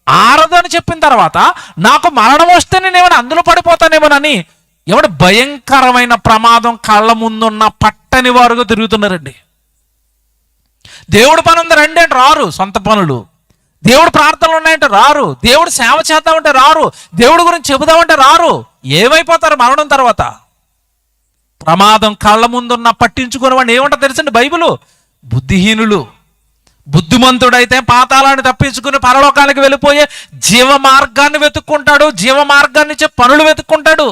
ఆరదు అని చెప్పిన తర్వాత నాకు మరణం వస్తే నేనేమైనా అందులో పడిపోతానేమోనని ఏమంటే భయంకరమైన ప్రమాదం కళ్ళ ముందున్న పట్టని వారుగా తిరుగుతున్నారండి. దేవుడు పని ఉంది రండి అంటే రారు, సొంత పనులు. దేవుడు ప్రార్థనలు ఉన్నాయంటే రారు, దేవుడు సేవ చేద్దామంటే రారు, దేవుడి గురించి చెబుదామంటే రారు. ఏమైపోతారు మరణం తర్వాత? ప్రమాదం కళ్ళ ముందున్న పట్టించుకునే వాడిని ఏమంటారు తెలుసండి బైబిలు? బుద్ధిహీనులు. బుద్ధిమంతుడైతే పాతాళాన్ని తప్పించుకుని పరలోకానికి వెళ్ళిపోయే జీవ మార్గాన్ని వెతుక్కుంటాడు, జీవ మార్గాన్ని ఇచ్చే పనులు వెతుక్కుంటాడు.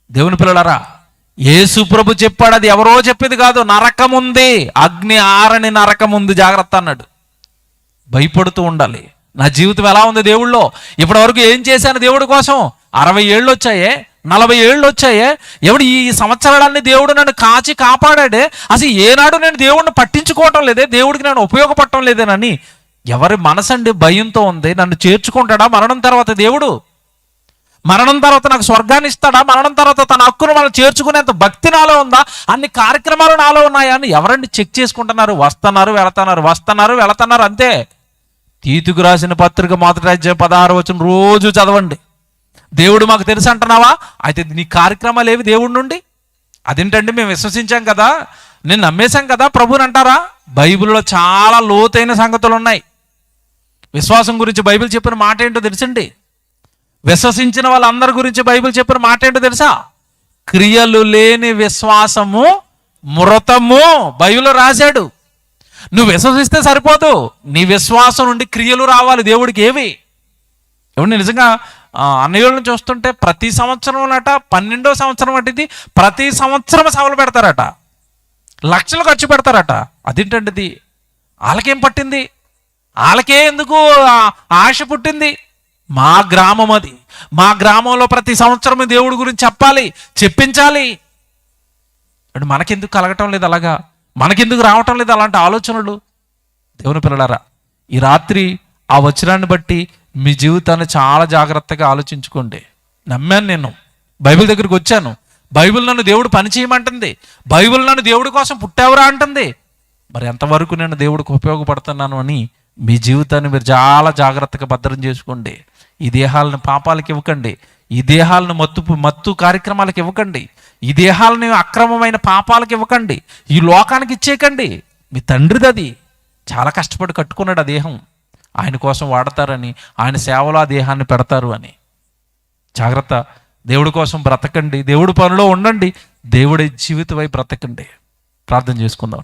దేవుని పిల్లలారా, యేసు ప్రభు చెప్పాడు, అది ఎవరో చెప్పేది కాదు. నరకం ఉంది, అగ్ని ఆరని నరకం ఉంది, జాగ్రత్త అన్నాడు. భయపడుతూ ఉండాలి. నా జీవితం ఎలా ఉంది దేవుళ్ళో, ఇప్పటి వరకు ఏం చేశాను దేవుడి కోసం? 60 ఏళ్ళు వచ్చాయే, 40 ఏళ్ళు వచ్చాయే, ఎవడు ఈ సంవత్సరాలన్నీ దేవుడు నన్ను కాచి కాపాడాడే, అసలు ఏనాడు నేను దేవుడిని పట్టించుకోవటం లేదే, దేవుడికి నేను ఉపయోగపడటం లేదేనని ఎవరి మనసండి భయంతో ఉంది. నన్ను చేర్చుకుంటాడా మరణం తర్వాత దేవుడు? మరణం తర్వాత నాకు స్వర్గాన్ని ఇస్తాడా? మరణం తర్వాత తన హక్కును మనం చేర్చుకునేంత భక్తి నాలో ఉందా? అన్ని కార్యక్రమాలు నాలో ఉన్నాయా అని ఎవరండి చెక్ చేసుకుంటున్నారు? వస్తున్నారు వెళుతున్నారు అంతే. తీతుకు రాసిన పత్రిక 1:16 వచనం రోజు చదవండి. దేవుడు మాకు తెలుసు అంటున్నావా? అయితే నీ కార్యక్రమాలు ఏవి దేవుడి నుండి? అదేంటండి మేము విశ్వసించాం కదా, నేను నమ్మేశాం కదా ప్రభుని అంటారా? బైబిల్లో చాలా లోతైన సంగతులు ఉన్నాయి. విశ్వాసం గురించి బైబిల్ చెప్పిన మాట ఏంటో తెలుసండి? విశ్వసించిన వాళ్ళందరి గురించి బైబిల్ చెప్పిన మాట ఏంటో తెలుసా? క్రియలు లేని విశ్వాసము మృతము. బైబిల్లో రాశాడు. నువ్వు విశ్వసిస్తే సరిపోదు, నీ విశ్వాసం నుండి క్రియలు రావాలి దేవుడికి. ఏవి ఏమంటే నిజంగా అన్నయ్యలను చూస్తుంటే ప్రతి సంవత్సరం అట 12వ సంవత్సరం అంటే ప్రతి సంవత్సరం సభలు పెడతారట, లక్షలు ఖర్చు పెడతారట. అదేంటండి? వాళ్ళకేం పట్టింది? వాళ్ళకే ఎందుకు ఆశ పుట్టింది? మా గ్రామం అది, మా గ్రామంలో ప్రతి సంవత్సరం దేవుడి గురించి చెప్పాలి, చెప్పించాలి. అంటే మనకెందుకు కలగటం లేదు అలాగా? మనకెందుకు రావటం లేదు అలాంటి ఆలోచనలు? దేవుని పిల్లలారా, ఈ రాత్రి ఆ వచనాన్ని బట్టి మీ జీవితాన్ని చాలా జాగ్రత్తగా ఆలోచించుకోండి. నమ్మాను, నేను బైబిల్ దగ్గరికి వచ్చాను, బైబిల్ నన్ను దేవుడు పని చేయమంటుంది, బైబిల్ నన్ను దేవుడి కోసం పుట్టావురా అంటుంది. మరి ఎంతవరకు నేను దేవుడికి ఉపయోగపడుతున్నాను అని మీ జీవితాన్ని మీరు చాలా జాగ్రత్తగా భద్రం చేసుకోండి. ఈ దేహాలను పాపాలకు ఇవ్వకండి, ఈ దేహాలను మత్తు కార్యక్రమాలకు ఇవ్వకండి, ఈ దేహాలను అక్రమమైన పాపాలకు ఇవ్వకండి, ఈ లోకానికి ఇచ్చేయకండి. మీ తండ్రిది అది, చాలా కష్టపడి కట్టుకున్నాడు ఆ దేహం. ఆయన కోసం వాడతారని, ఆయన సేవలో ఆ దేహాన్ని పెడతారు అని. జాగ్రత్త. దేవుడి కోసం బ్రతకండి, దేవుడి పనిలో ఉండండి, దేవుడి జీవితమై బ్రతకండి. ప్రార్థన చేసుకుందాం.